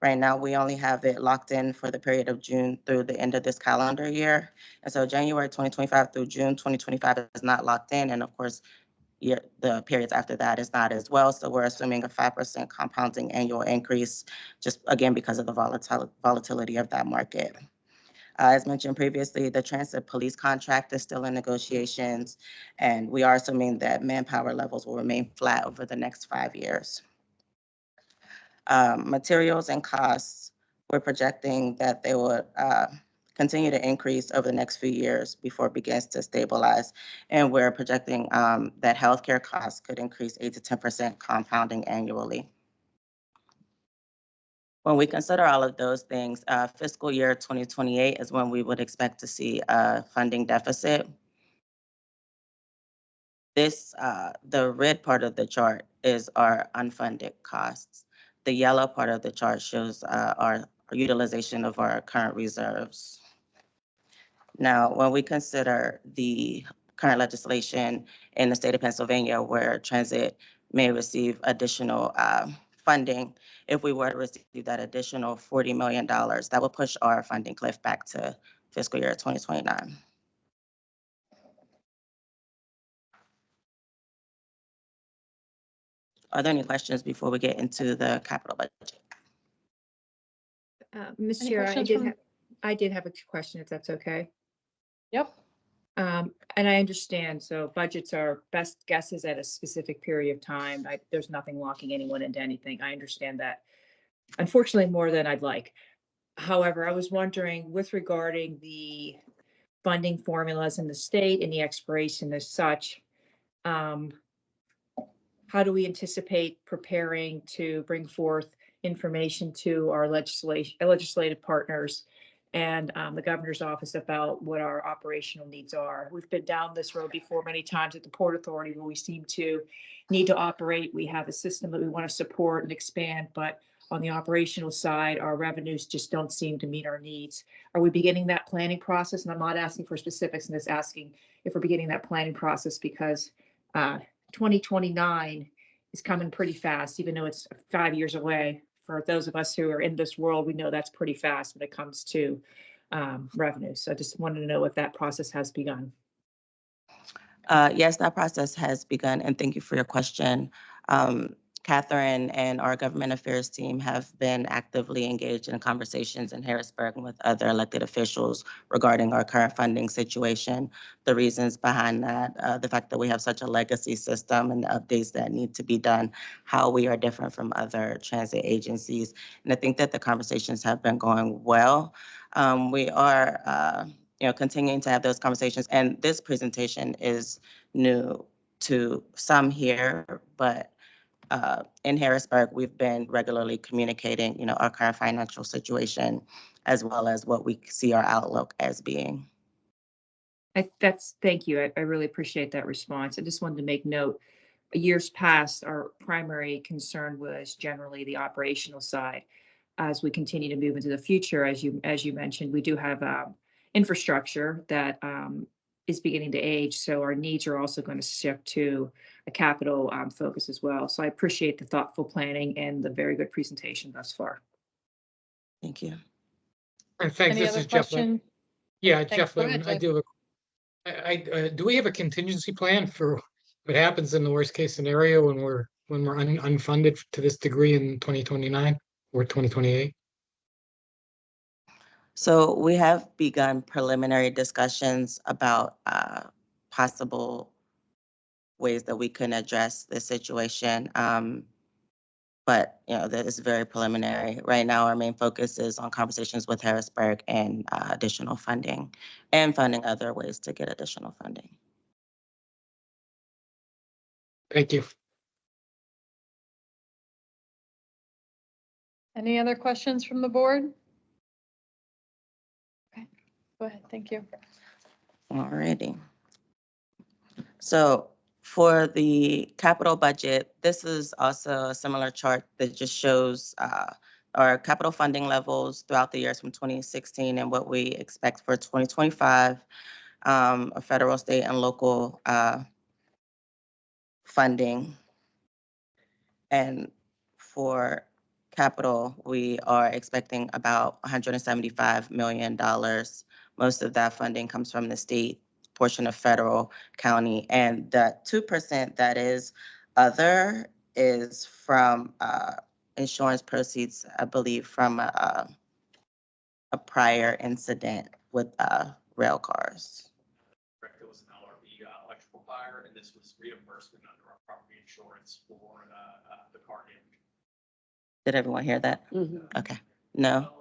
right now we only have it locked in for the period of June through the end of this calendar year. And so January 2025 through June 2025 is not locked in, and of course, the periods after that is not as well. So we're assuming a 5% compounding annual increase, just again because of the volatility of that market. As mentioned previously, the transit police contract is still in negotiations, and we are assuming that manpower levels will remain flat over the next 5 years. Materials and costs, we're projecting that they will continue to increase over the next few years before it begins to stabilize. And we're projecting that healthcare costs could increase 8 to 10% compounding annually. When we consider all of those things, fiscal year 2028 is when we would expect to see a funding deficit. The red part of the chart is our unfunded costs. The yellow part of the chart shows our utilization of our current reserves. Now, when we consider the current legislation in the state of Pennsylvania where transit may receive additional funding, if we were to receive that additional $40 million, that would push our funding cliff back to fiscal year 2029. Are there any questions before we get into the capital budget? Ms. Any Chair, questions from- I did have a question, if that's okay. Yep. And I understand, so budgets are best guesses at a specific period of time. There's nothing locking anyone into anything. I understand that. Unfortunately, more than I'd like. However, I was wondering with regarding the funding formulas in the state and the expiration as such, how do we anticipate preparing to bring forth information to our legislative partners and the governor's office about what our operational needs are? We've been down this road before many times at the Port Authority where we seem to need to operate. We have a system that we want to support and expand, but on the operational side, our revenues just don't seem to meet our needs. Are we beginning that planning process? And I'm not asking for specifics, I'm just asking if we're beginning that planning process because 2029 is coming pretty fast, even though it's 5 years away. For those of us who are in this world, we know that's pretty fast when it comes to revenue. So I just wanted to know if that process has begun. Yes, that process has begun, and thank you for your question. Catherine and our government affairs team have been actively engaged in conversations in Harrisburg with other elected officials regarding our current funding situation, the reasons behind that, the fact that we have such a legacy system and the updates that need to be done, how we are different from other transit agencies. And I think that the conversations have been going well. We are continuing to have those conversations, and this presentation is new to some here, but in Harrisburg, we've been regularly communicating, our current financial situation, as well as what we see our outlook as being. Thank you. I really appreciate that response. I just wanted to make note. Years past, our primary concern was generally the operational side. As we continue to move into the future, as you mentioned, we do have infrastructure that is beginning to age, so our needs are also going to shift to a capital focus as well. So I appreciate the thoughtful planning and the very good presentation thus far. Thank you. And thanks. Any This other is Jeff. question? Yeah, Thanks. Jeff Go ahead, Littman. I Jeff. do. Do we have a contingency plan for what happens in the worst case scenario when we're unfunded to this degree in 2029 or 2028? So we have begun preliminary discussions about possible ways that we can address the situation. But that is very preliminary. Right now, our main focus is on conversations with Harrisburg and additional funding and finding other ways to get additional funding. Thank you. Any other questions from the board? Okay, go ahead. Thank you. Alrighty. So for the capital budget, this is also a similar chart that just shows our capital funding levels throughout the years from 2016 and what we expect for 2025, federal, state, and local funding. And for capital, we are expecting about $175 million. Most of that funding comes from the state portion of federal, county, and the 2% that is other is from insurance proceeds, I believe, from a prior incident with rail cars. Correct. It was an LRB electrical fire, and this was reimbursement under our property insurance for the car damage. Did everyone hear that? Mhm. Okay. No?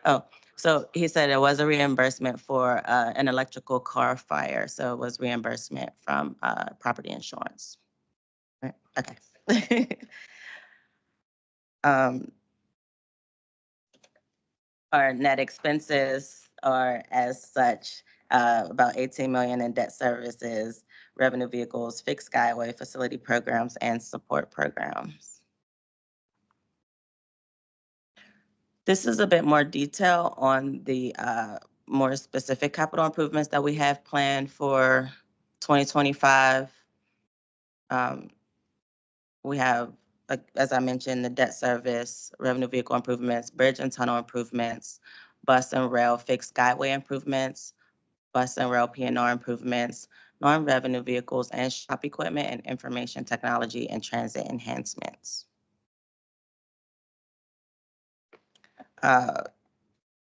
Oh, so he said it was a reimbursement for an electrical car fire. So it was reimbursement from property insurance. Right. Okay. Our net expenses are as such, about 18 million in debt services, revenue vehicles, fixed skyway, facility programs, and support programs. This is a bit more detail on the more specific capital improvements that we have planned for 2025. We have, as I mentioned, the debt service, revenue vehicle improvements, bridge and tunnel improvements, bus and rail fixed skyway improvements, bus and rail PNR improvements, non-revenue vehicles and shop equipment and information technology and transit enhancements.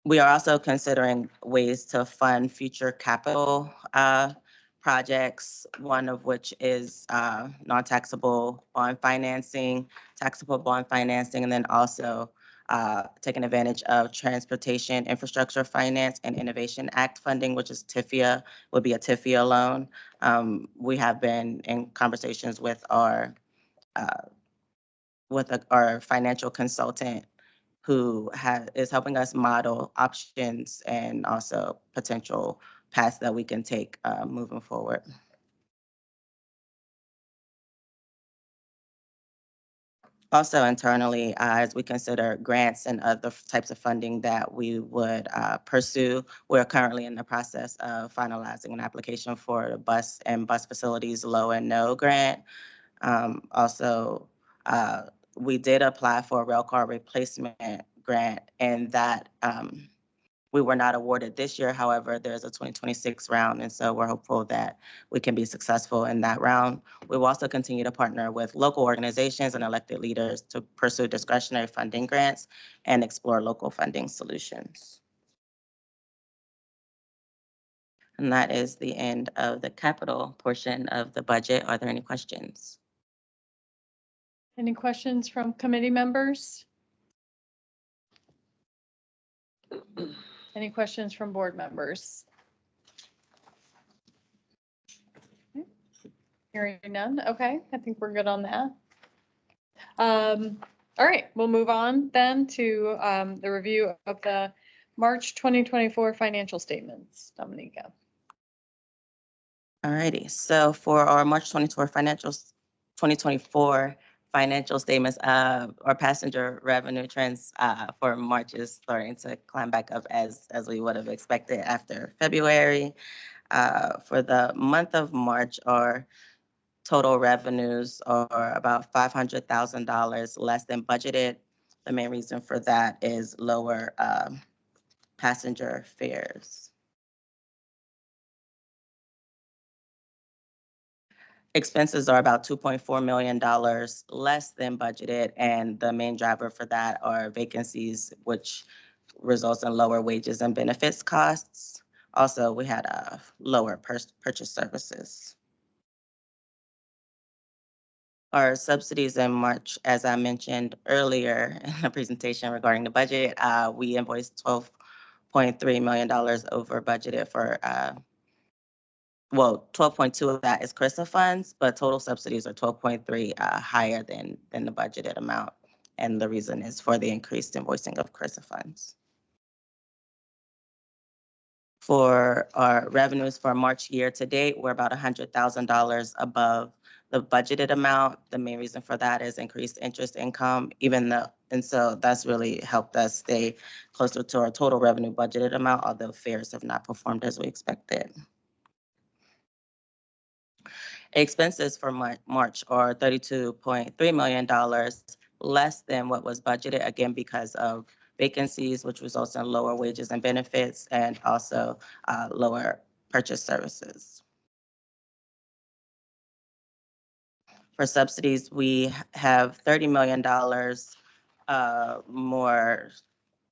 We are also considering ways to fund future capital projects, one of which is non-taxable bond financing, taxable bond financing, and then also taking advantage of Transportation Infrastructure Finance and Innovation Act funding, which is TIFIA, would be a TIFIA loan. We have been in conversations with our financial consultant who is helping us model options and also potential paths that we can take moving forward. Also internally, as we consider grants and other types of funding that we would pursue, we're currently in the process of finalizing an application for the bus and bus facilities low and no grant. Also, we did apply for a rail car replacement grant, and that we were not awarded this year. However, there's a 2026 round, and so we're hopeful that we can be successful in that round. We will also continue to partner with local organizations and elected leaders to pursue discretionary funding grants and explore local funding solutions. And that is the end of the capital portion of the budget. Are there any questions? Any questions from committee members? Any questions from board members? Okay. Hearing none. Okay, I think we're good on that. All right, we'll move on then to the review of the March 2024 financial statements. Dominica. All righty. So for our March 2024 financial statements, our passenger revenue trends for March is starting to climb back up as we would have expected after February. For the month of March, our total revenues are about $500,000 less than budgeted. The main reason for that is lower passenger fares. Expenses are about $2.4 million less than budgeted, and the main driver for that are vacancies, which results in lower wages and benefits costs. Also, we had lower purchase services. Our subsidies in March, as I mentioned earlier in the presentation regarding the budget, we invoiced $12.3 million over budgeted for well, 12.2 of that is CRISA funds, but total subsidies are 12.3 higher than the budgeted amount. And the reason is for the increased invoicing of CRISA funds. For our revenues for March year to date, we're about $100,000 above the budgeted amount. The main reason for that is increased interest income, and so that's really helped us stay closer to our total revenue budgeted amount, although fares have not performed as we expected. Expenses for March are $32.3 million, less than what was budgeted, again, because of vacancies, which results in lower wages and benefits, and also lower purchase services. For subsidies, we have $30 million more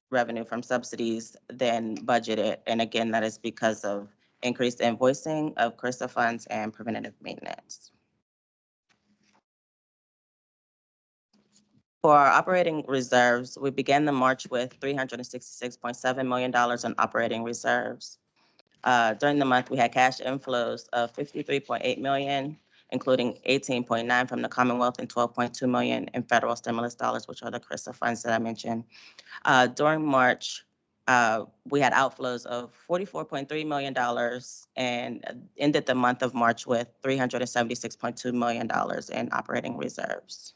revenue from subsidies than budgeted. And again, that is because of increased invoicing of CRISA funds and preventative maintenance. For our operating reserves, we began the March with $366.7 million in operating reserves. During the month, we had cash inflows of $53.8 million, including 18.9 from the Commonwealth and 12.2 million in federal stimulus dollars, which are the CRISA funds that I mentioned. During March, we had outflows of $44.3 million and ended the month of March with $376.2 million in operating reserves.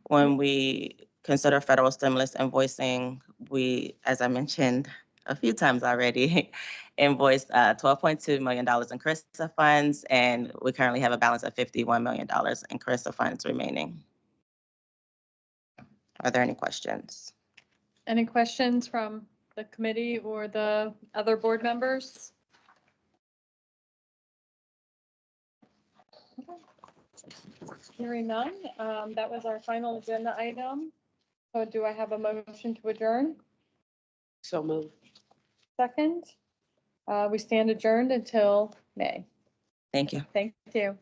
When we consider federal stimulus invoicing, we, as I mentioned a few times already, invoiced $12.2 million in CRISA funds, and we currently have a balance of $51 million in CRISA funds remaining. Are there any questions? Any questions from the committee or the other board members? Hearing none, that was our final agenda item. So do I have a motion to adjourn? So moved. Second? We stand adjourned until May. Thank you. Thank you.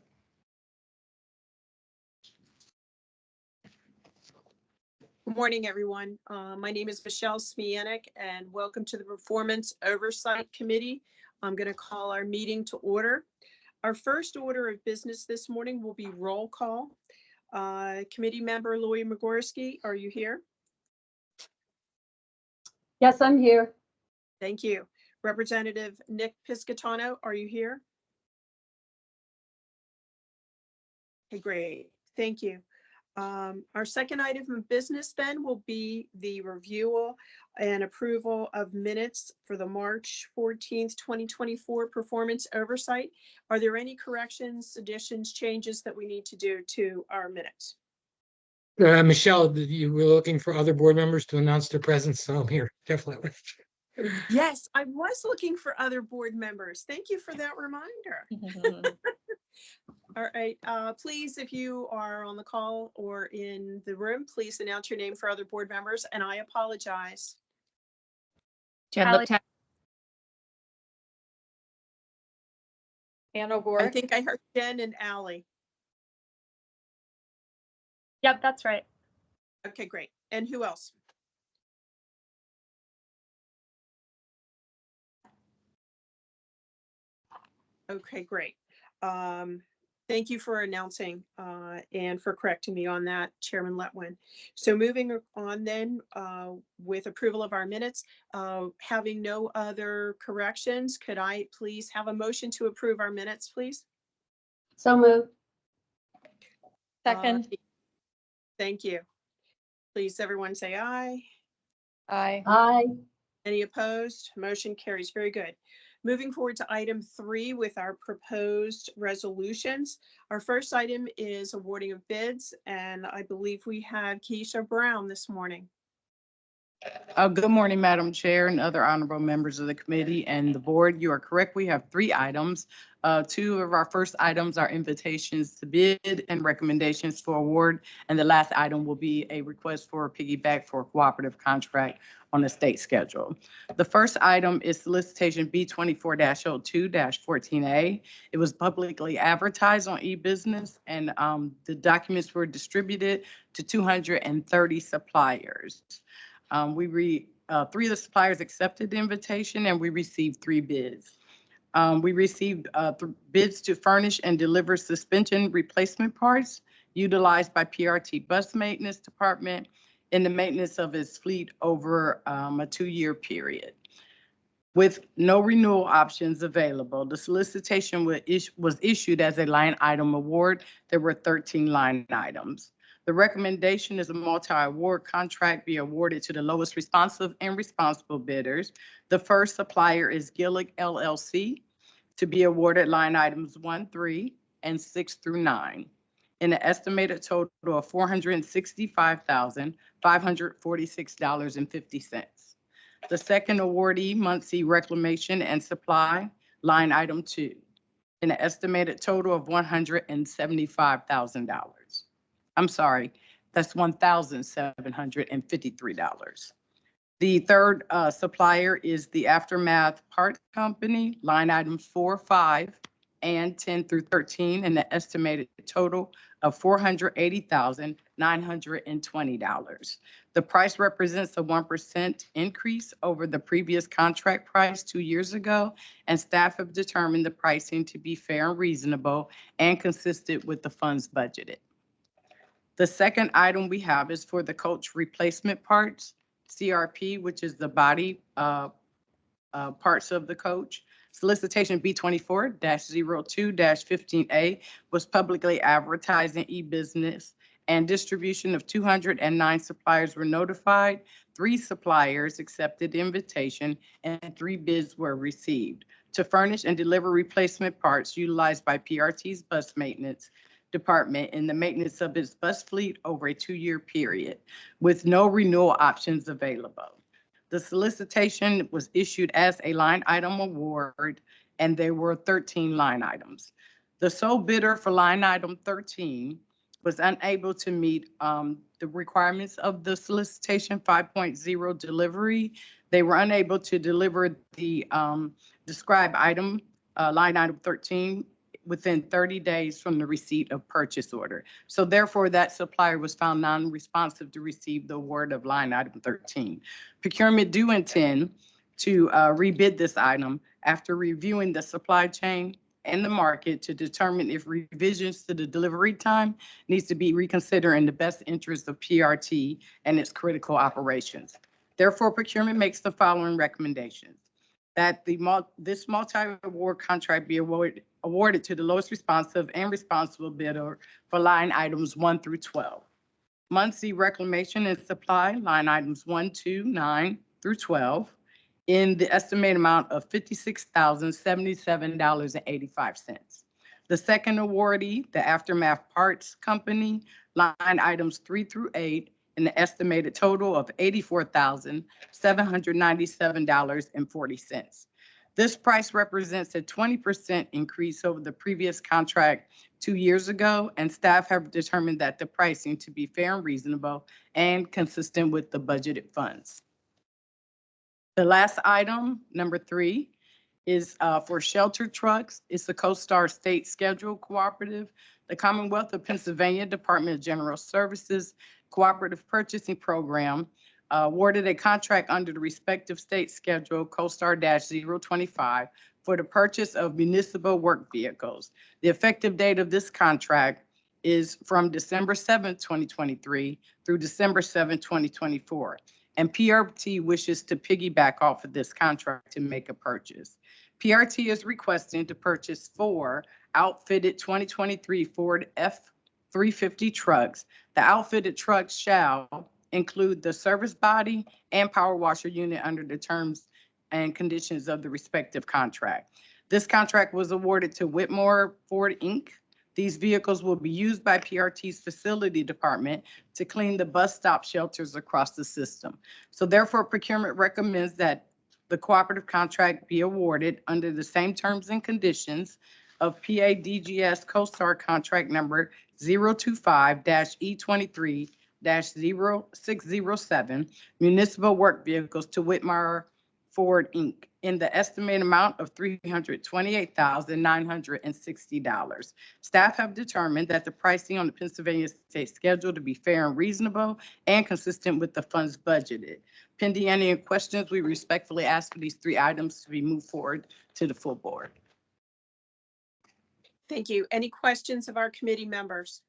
Good morning, everyone. My name is Michelle Smianik, and welcome to the Performance Oversight Committee. I'm going to call our meeting to order. Our first order of business this morning will be roll call. Committee member Louis Migorski, are you here? Yes, I'm here. Thank you. Representative Nick Piscatano, are you here? Okay, great. Thank you. Our second item of business then will be the review and approval of minutes for the March 14th, 2024 performance oversight. Are there any corrections, additions, changes that we need to do to our minutes? Michelle, you were looking for other board members to announce their presence, so I'm here, definitely. Yes, I was looking for other board members. Thank you for that reminder. All right, please, if you are on the call or in the room, please announce your name for other board members, and I apologize. Ally- Ann I O'Gore. think I heard Jen and Ally. Yep, that's right. Okay, great. And who else? Okay, great. Thank you for announcing and for correcting me on that, Chairman Letwin. So moving on then with approval of our minutes, having no other corrections, could I please have a motion to approve our minutes, please? So moved. Second. Thank you. Please, everyone say aye. Aye. Aye. Any opposed? Motion carries. Very good. Moving forward to item 3 with our proposed resolutions. Our first item is awarding of bids, and I believe we have Keisha Brown this morning. Good morning, Madam Chair and other honorable members of the committee and the board. You are correct. We have 3 items. 2 of our first items are invitations to bid and recommendations for award. And the last item will be a request for a piggyback for a cooperative contract on the state schedule. The first item is solicitation B24-02-14A. It was publicly advertised on e-business, and the documents were distributed to 230 suppliers. 3 of the suppliers accepted the invitation, and we received 3 bids. We received bids to furnish and deliver suspension replacement parts utilized by PRT bus maintenance department in the maintenance of its fleet over a 2-year period. With no renewal options available, the solicitation was issued as a line item award. There were 13 line items. The recommendation is a multi-award contract be awarded to the lowest responsive and responsible bidders. The first supplier is Gillick LLC to be awarded line items 1, 3, and 6 through 9 in an estimated total of $465,546.50. The second awardee, Muncie Reclamation and Supply, line item 2 in an estimated total of $175,000. I'm sorry, that's $1,753. The third supplier is the Aftermath Part Company, line items 4, 5, and 10 through 13, and the estimated total of $480,920. The price represents a 1% increase over the previous contract price 2 years ago, and staff have determined the pricing to be fair and reasonable and consistent with the funds budgeted. The second item we have is for the coach replacement parts, CRP, which is the body parts of the coach. Solicitation B24-02-15A was publicly advertised in e-business, and distribution of 209 suppliers were notified. 3 suppliers accepted the invitation, and 3 bids were received to furnish and deliver replacement parts utilized by PRT's bus maintenance department in the maintenance of its bus fleet over a 2-year period with no renewal options available. The solicitation was issued as a line item award, and there were 13 line items. The sole bidder for line item 13 was unable to meet the requirements of the solicitation 5.0 delivery. They were unable to deliver the described item, line item 13, within 30 days from the receipt of purchase order. So therefore, that supplier was found non-responsive to receive the award of line item 13. Procurement do intend to rebid this item after reviewing the supply chain and the market to determine if revisions to the delivery time needs to be reconsidered in the best interest of PRT and its critical operations. Therefore, procurement makes the following recommendations: that this multi-award contract be awarded to the lowest responsive and responsible bidder for line items 1 through 12. Muncie Reclamation and Supply, line items 1, 2, 9 through 12, in the estimated amount of $56,077.85. The second awardee, the Aftermath Parts Company, line items 3 through 8, in the estimated total of $84,797.40. This price represents a 20% increase over the previous contract 2 years ago, and staff have determined that the pricing to be fair and reasonable and consistent with the budgeted funds. The last item, number 3, is for shelter trucks. It's the CoStar State Schedule Cooperative. The Commonwealth of Pennsylvania Department of General Services Cooperative Purchasing Program awarded a contract under the respective state schedule CoStar-025 for the purchase of municipal work vehicles. The effective date of this contract is from December 7, 2023 through December 7, 2024. And PRT wishes to piggyback off of this contract to make a purchase. PRT is requesting to purchase 4 outfitted 2023 Ford F-350 trucks. The outfitted trucks shall include the service body and power washer unit under the terms and conditions of the respective contract. This contract was awarded to Whitmore Ford, Inc. These vehicles will be used by PRT's facility department to clean the bus stop shelters across the system. So therefore, procurement recommends that the cooperative contract be awarded under the same terms and conditions of PADGS CoStar contract number 025-E23-0607 municipal work vehicles to Whitmore Ford, Inc. in the estimated amount of $328,960. Staff have determined that the pricing on the Pennsylvania state schedule to be fair and reasonable and consistent with the funds budgeted. Pending any questions, we respectfully ask for these 3 items to be moved forward to the full board. Thank you. Any questions of our committee members?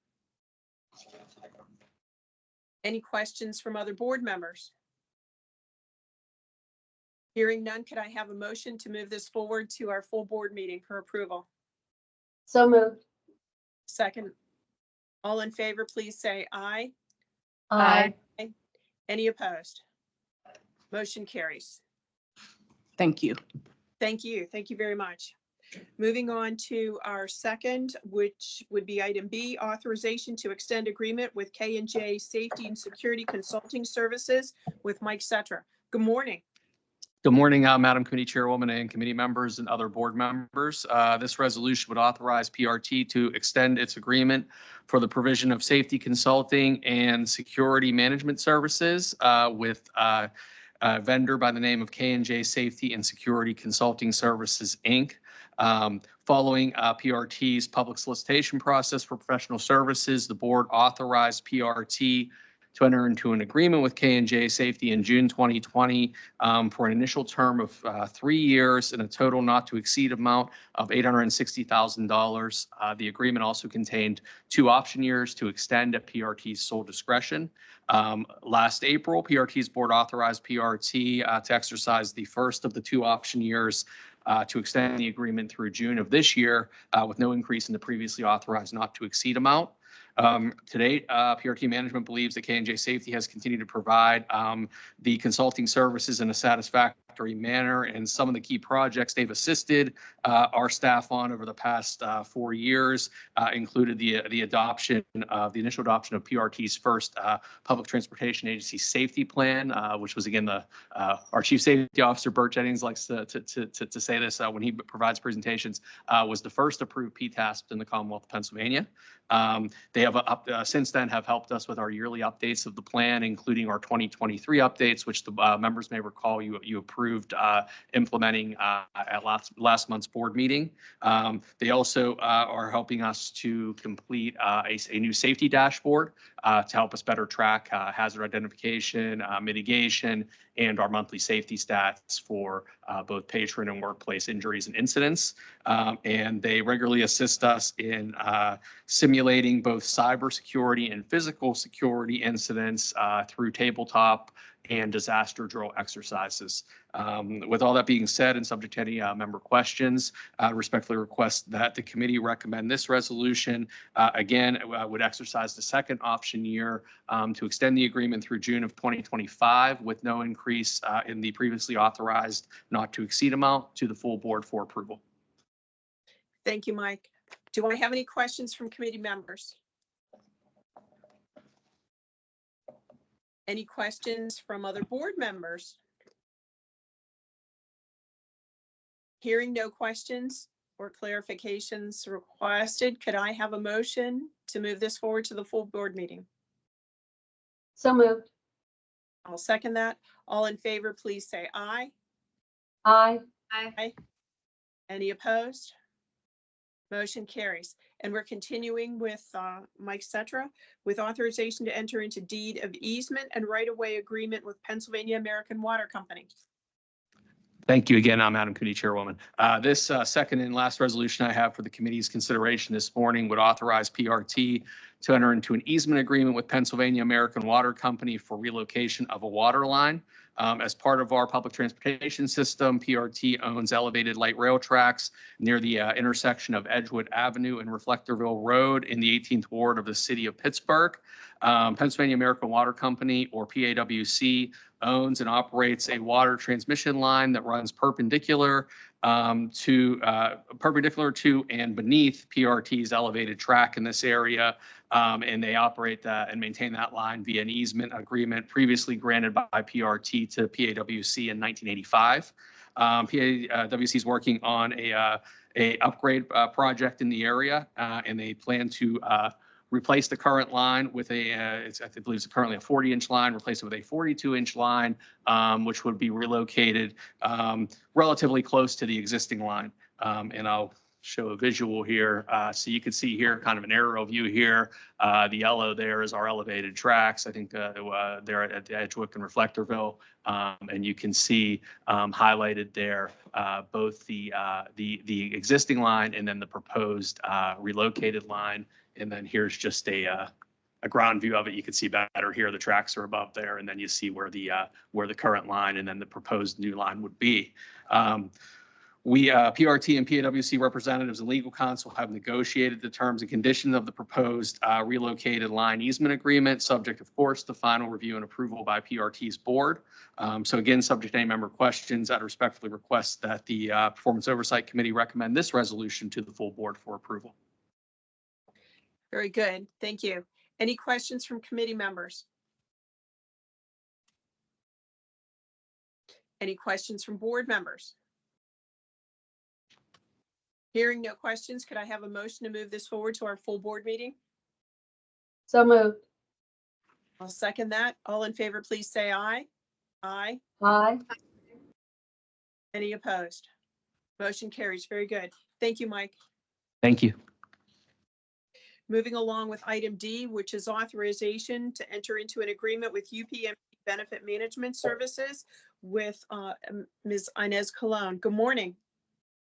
Any questions from other board members? Hearing none, could I have a motion to move this forward to our full board meeting for approval? So moved. Second. All in favor, please say aye. Aye. Any opposed? Motion carries. Thank you. Thank you. Thank you very much. Moving on to our second, which would be item B, authorization to extend agreement with K&J Safety and Security Consulting Services with Mike Setra. Good morning. Good morning, Madam Committee Chairwoman and committee members and other board members. This resolution would authorize PRT to extend its agreement for the provision of safety consulting and security management services with a vendor by the name of K&J Safety and Security Consulting Services, Inc. Following PRT's public solicitation process for professional services, the board authorized PRT to enter into an agreement with K&J Safety in June 2020 for an initial term of 3 years and a total not to exceed amount of $860,000. The agreement also contained 2 option years to extend at PRT's sole discretion. Last April, PRT's board authorized PRT to exercise the first of the 2 option years to extend the agreement through June of this year with no increase in the previously authorized not to exceed amount. To date, PRT management believes that K&J Safety has continued to provide the consulting services in a satisfactory manner, and some of the key projects they've assisted our staff on over the past 4 years included the initial adoption of PRT's first public transportation agency safety plan, which was again our chief safety officer Bert Jennings likes to say this when he provides presentations, was the first approved PTASP in the Commonwealth of Pennsylvania. They have since then have helped us with our yearly updates of the plan, including our 2023 updates, which the members may recall you approved implementing at last month's board meeting. They also are helping us to complete a new safety dashboard to help us better track hazard identification, mitigation, and our monthly safety stats for both patron and workplace injuries and incidents. And they regularly assist us in simulating both cybersecurity and physical security incidents through tabletop and disaster drill exercises. With all that being said, and subject to any member questions, I respectfully request that the committee recommend this resolution. Again, would exercise the second option year to extend the agreement through June of 2025 with no increase in the previously authorized not to exceed amount to the full board for approval. Thank you, Mike. Do I have any questions from committee members? Any questions from other board members? Hearing no questions or clarifications requested, could I have a motion to move this forward to the full board meeting? So moved. I'll second that. All in favor, please say aye. Aye. Aye. Any opposed? Motion carries. And we're continuing with Mike Cetra with authorization to enter into deed of easement and right-of-way agreement with Pennsylvania American Water Company. Thank you again, Madam Committee Chairwoman. This second and last resolution I have for the committee's consideration this morning would authorize PRT to enter into an easement agreement with Pennsylvania American Water Company for relocation of a water line. As part of our public transportation system, PRT owns elevated light rail tracks near the intersection of Edgewood Avenue and Reflectorville Road in the 18th Ward of the city of Pittsburgh. Pennsylvania American Water Company, or PAWC, owns and operates a water transmission line that runs perpendicular to and beneath PRT's elevated track in this area. And they operate that and maintain that line via an easement agreement previously granted by PRT to PAWC in 1985. PAWC is working on a upgrade project in the area, and they plan to replace the current line with I believe it's currently a 40-inch line, replace it with a 42-inch line, which would be relocated relatively close to the existing line. And I'll show a visual here. So you can see here kind of an aerial view here. The yellow there is our elevated tracks. I think they're at Edgewick and Reflectorville. And you can see highlighted there both the existing line and then the proposed relocated line. And then here's just a ground view of it. You can see better here. The tracks are above there, and then you see where the current line and then the proposed new line would be. We, PRT and PAWC representatives and legal counsel have negotiated the terms and conditions of the proposed relocated line easement agreement, subject, of course, to final review and approval by PRT's board. So again, subject to any member questions, I'd respectfully request that the Performance Oversight Committee recommend this resolution to the full board for approval. Very good. Thank you. Any questions from committee members? Any questions from board members? Hearing no questions, could I have a motion to move this forward to our full board meeting? So moved. I'll second that. All in favor, please say aye. Aye. Aye. Any opposed? Motion carries. Very good. Thank you, Mike. Thank you. Moving along with item D, which is authorization to enter into an agreement with UPMC Benefit Management Services with Ms. Inez Colon. Good morning.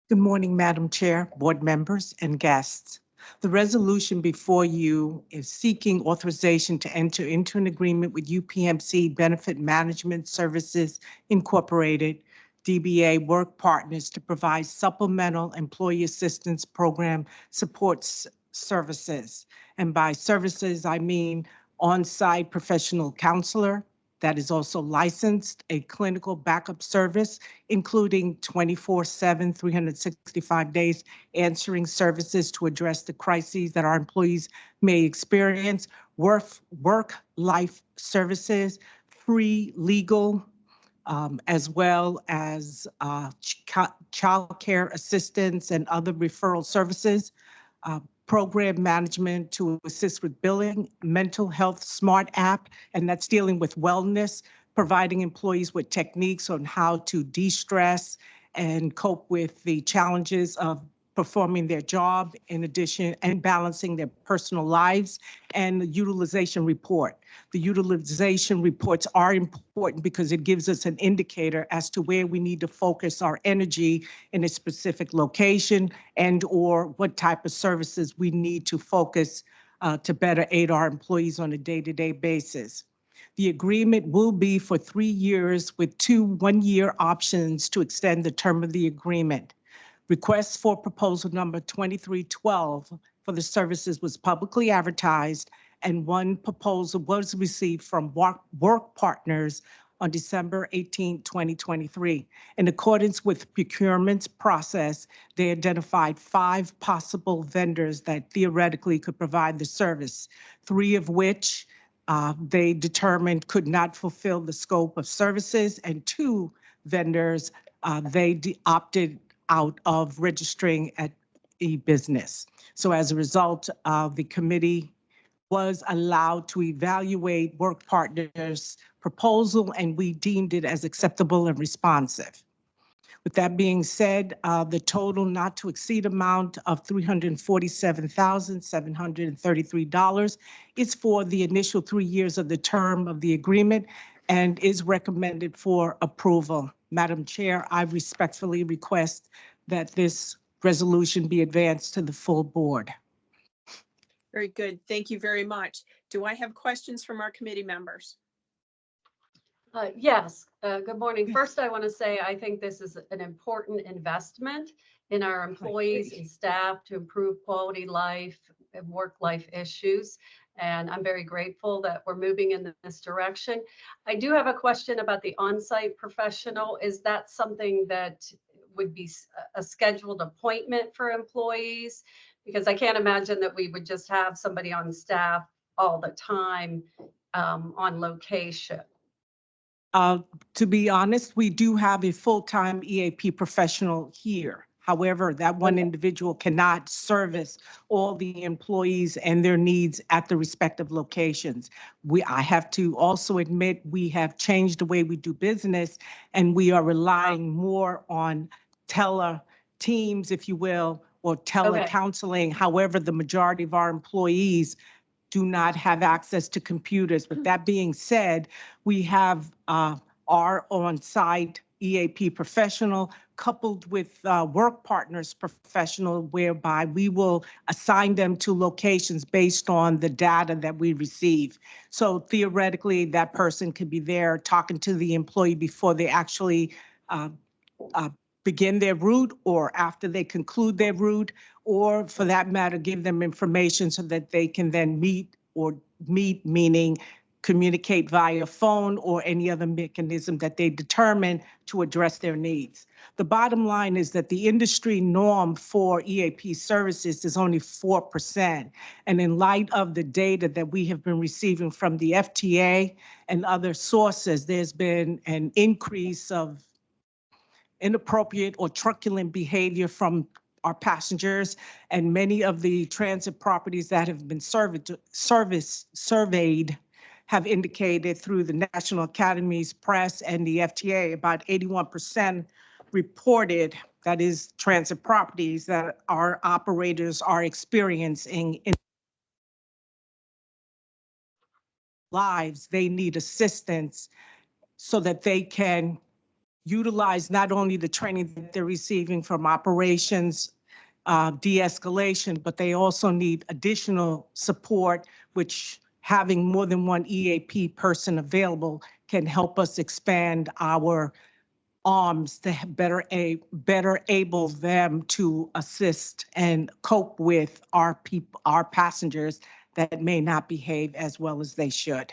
Good morning, Madam Chair, board members, and guests. The resolution before you is seeking authorization to enter into an agreement with UPMC Benefit Management Services Incorporated, DBA Work Partners, to provide supplemental employee assistance program support services. And by services, I mean on-site professional counselor that is also licensed, a clinical backup service, including 24/7, 365 days answering services to address the crises that our employees may experience, work-life services, free legal, as well as child care assistance and other referral services. program management to assist with billing, mental health smart app, and that's dealing with wellness, providing employees with techniques on how to de-stress and cope with the challenges of performing their job, in addition, and balancing their personal lives, and the utilization report. The utilization reports are important because it gives us an indicator as to where we need to focus our energy in a specific location and/or what type of services we need to focus to better aid our employees on a day-to-day basis. The agreement will be for 3 years with 2 one-year options to extend the term of the agreement. Request for proposal number 2312 for the services was publicly advertised, and one proposal was received from work partners on December 18, 2023. In accordance with procurement's process, they identified 5 possible vendors that theoretically could provide the service, 3 of which they determined could not fulfill the scope of services, and 2 vendors they opted out of registering at e-business. So as a result, the committee was allowed to evaluate work partners' proposal, and we deemed it as acceptable and responsive. With that being said, the total not to exceed amount of $347,733 is for the initial 3 years of the term of the agreement and is recommended for approval. Madam Chair, I respectfully request that this resolution be advanced to the full board. Very good. Thank you very much. Do I have questions from our committee members? Yes, good morning. First, I want to say I think this is an important investment in our employees and staff to improve quality life and work-life issues. And I'm very grateful that we're moving in this direction. I do have a question about the on-site professional. Is that something that would be a scheduled appointment for employees? Because I can't imagine that we would just have somebody on staff all the time on location. To be honest, we do have a full-time EAP professional here. However, that one individual cannot service all the employees and their needs at the respective locations. I have to also admit, we have changed the way we do business, and we are relying more on teams, if you will, or telecounseling. However, the majority of our employees do not have access to computers. But that being said, we have our on-site EAP professional coupled with work partners professional, whereby we will assign them to locations based on the data that we receive. So theoretically, that person could be there talking to the employee before they actually begin their route or after they conclude their route, or for that matter, give them information so that they can then meet, meaning communicate via phone or any other mechanism that they determine to address their needs. The bottom line is that the industry norm for EAP services is only 4%. And in light of the data that we have been receiving from the FTA and other sources, there's been an increase of inappropriate or truculent behavior from our passengers, and many of the transit properties that have been surveyed have indicated through the National Academy's press and the FTA, about 81% reported, that is transit properties, that our operators are experiencing in lives. They need assistance so that they can utilize not only the training that they're receiving from operations de-escalation, but they also need additional support, which having more than one EAP person available can help us expand our arms to better able them to assist and cope with our passengers that may not behave as well as they should.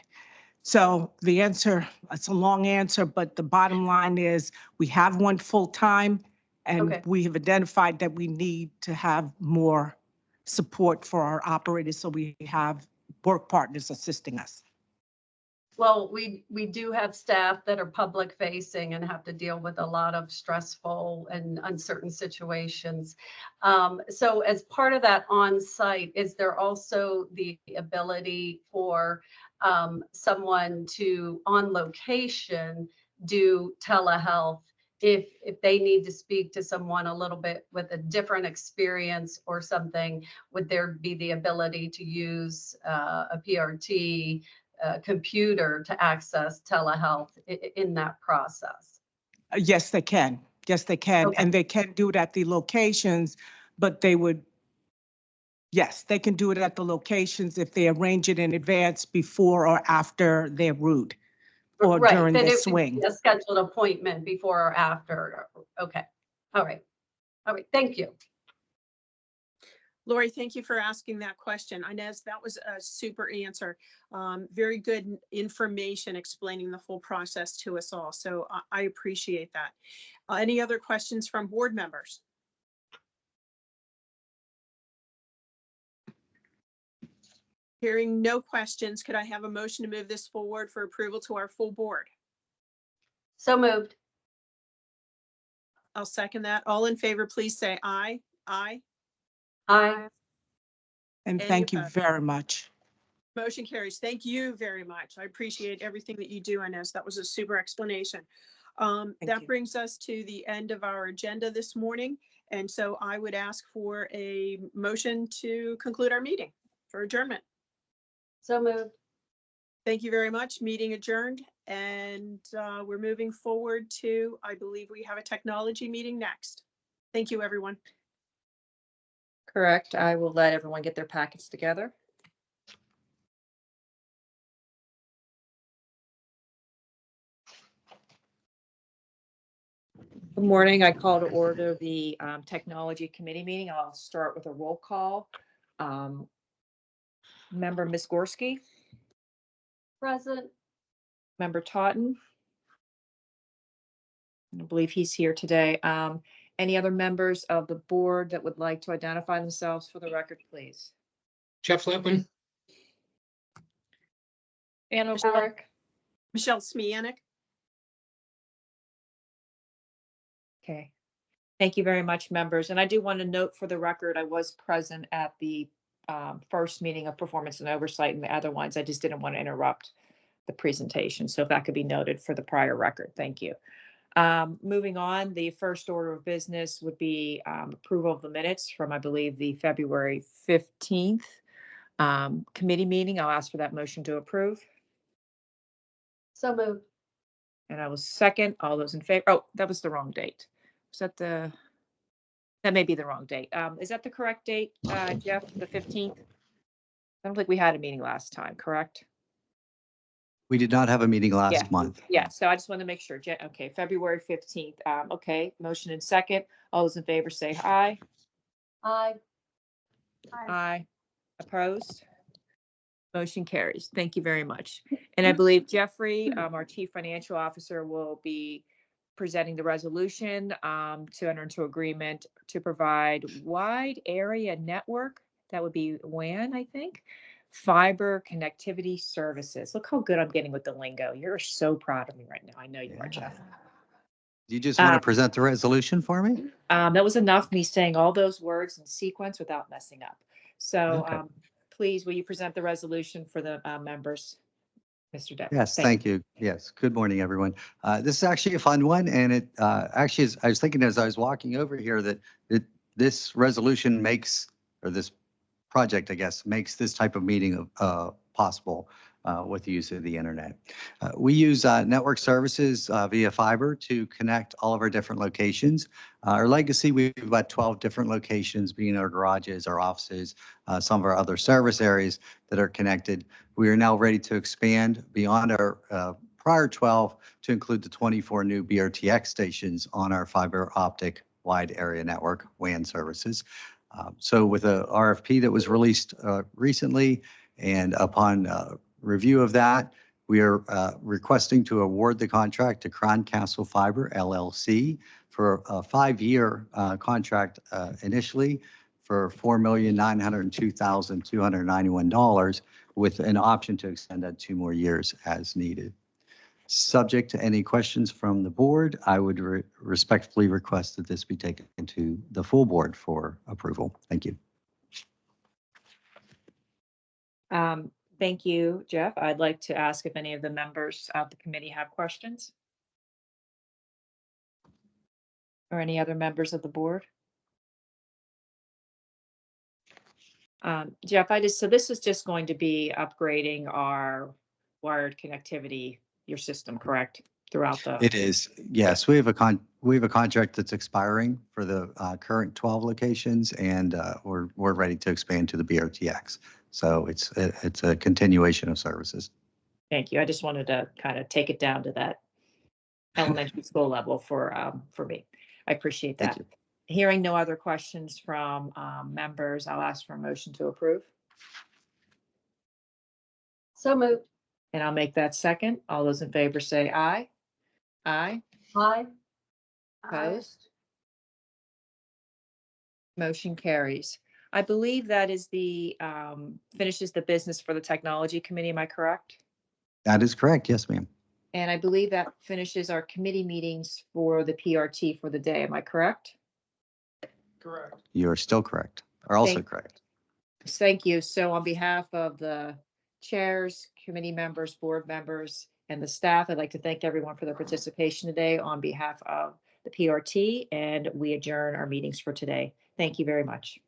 So the answer, it's a long answer, but the bottom line is we have one full-time, and we have identified that we need to have more support for our operators, so we have work partners assisting us. Well, we do have staff that are public facing and have to deal with a lot of stressful and uncertain situations. So as part of that on-site, is there also the ability for someone to, on location, do telehealth if they need to speak to someone a little bit with a different experience or something? Would there be the ability to use a PRT computer to access telehealth in that process? Yes, they can. Yes, they can. Okay. And they can do it at the locations, but they would, yes, they can do it at the locations if they arrange it in advance before or after their route or Right, during then the it would swing. be a scheduled appointment before or after. Okay, all right. All right, thank you. Lori, thank you for asking that question. Inez, that was a super answer. Very good information explaining the full process to us all. So I appreciate that. Any other questions from board members? Hearing no questions, could I have a motion to move this forward for approval to our full board? So moved. I'll second that. All in favor, please say aye. Aye. Aye. And Any thank you opposed? very much. Motion carries. Thank you very much. I appreciate everything that you do, Inez. That was a super explanation. That you. brings us to the end of our agenda this morning. And so I would ask for a motion to conclude our meeting for adjournment. So moved. Thank you very much. Meeting adjourned. And we're moving forward to, I believe we have a technology meeting next. Thank you, everyone. Correct. I will let everyone get their packets together. Good morning. I call to order the Technology Committee meeting. I'll start with a roll call. Member Ms. Gorski, Present. Member Totten. I believe he's here today. Any other members of the board that would like to identify themselves for the record, please? Jeff Lippman, Ann O'Rourke. Michelle Smianik. Okay. Thank you very much, members. And I do want to note for the record, I was present at the first meeting of performance and oversight, and the other ones, I just didn't want to interrupt the presentation. So if that could be noted for the prior record, thank you. Moving on, the first order of business would be approval of the minutes from, I believe, the February 15th committee meeting. I'll ask for that motion to approve. So moved. And I will second. All those in favor. Oh, that was the wrong date. Was that that may be the wrong date. Is that the correct date, Jeff, the 15th? I don't think we had a meeting last time, correct? We did not have a meeting last month. Yeah, so I just want to make sure. Okay, February 15th. Okay, motion and second. All those in favor say aye. Aye. Aye. Opposed? Motion carries. Thank you very much. And I believe Jeffrey, our Chief Financial Officer, will be presenting the resolution to enter into agreement to provide wide area network. That would be WAN, I think. Fiber connectivity services. Look how good I'm getting with the lingo. You're so proud of me right now. I know you are, Jeff. Do you just want to present the resolution for me? That was enough me saying all those words in sequence without messing up. So Okay. Please, will you present the resolution for the members, Mr. Depp? Yes, thank you. Yes, good morning, everyone. This is actually a fun one, and it actually is, I was thinking as I was walking over here that this resolution makes, or this project, I guess, makes this type of meeting possible with the use of the internet. We use network services via fiber to connect all of our different locations. Our legacy, we have about 12 different locations, being our garages, our offices, some of our other service areas that are connected. We are now ready to expand beyond our prior 12 to include the 24 new BRTX stations on our fiber optic wide area network WAN services. So with a RFP that was released recently, and upon review of that, we are requesting to award the contract to Crown Castle Fiber LLC for a 5-year contract initially for $4,902,291 with an option to extend that 2 more years as needed. Subject to any questions from the board, I would respectfully request that this be taken to the full board for approval. Thank you. Thank you, Jeff. I'd like to ask if any of the members of the committee have questions. Or any other members of the board? Jeff, so this is just going to be upgrading our wired connectivity, your system, correct? Throughout the. It is, yes. We have a contract that's expiring for the current 12 locations, and we're ready to expand to the BRTX. So it's a continuation of services. Thank you. I just wanted to kind of take it down to that elementary school level for me. I appreciate that. Hearing no other questions from members, I'll ask for a motion to approve. So moved. And I'll make that second. All those in favor say aye. Aye. Aye. Opposed? Motion carries. I believe that is the, finishes the business for the technology committee. Am I correct? That is correct. Yes, ma'am. And I believe that finishes our committee meetings for the PRT for the day. Am I correct? Correct. You are still correct, or also correct. Thank you. So on behalf of the chairs, committee members, board members, and the staff, I'd like to thank everyone for their participation today on behalf of the PRT, and we adjourn our meetings for today. Thank you very much.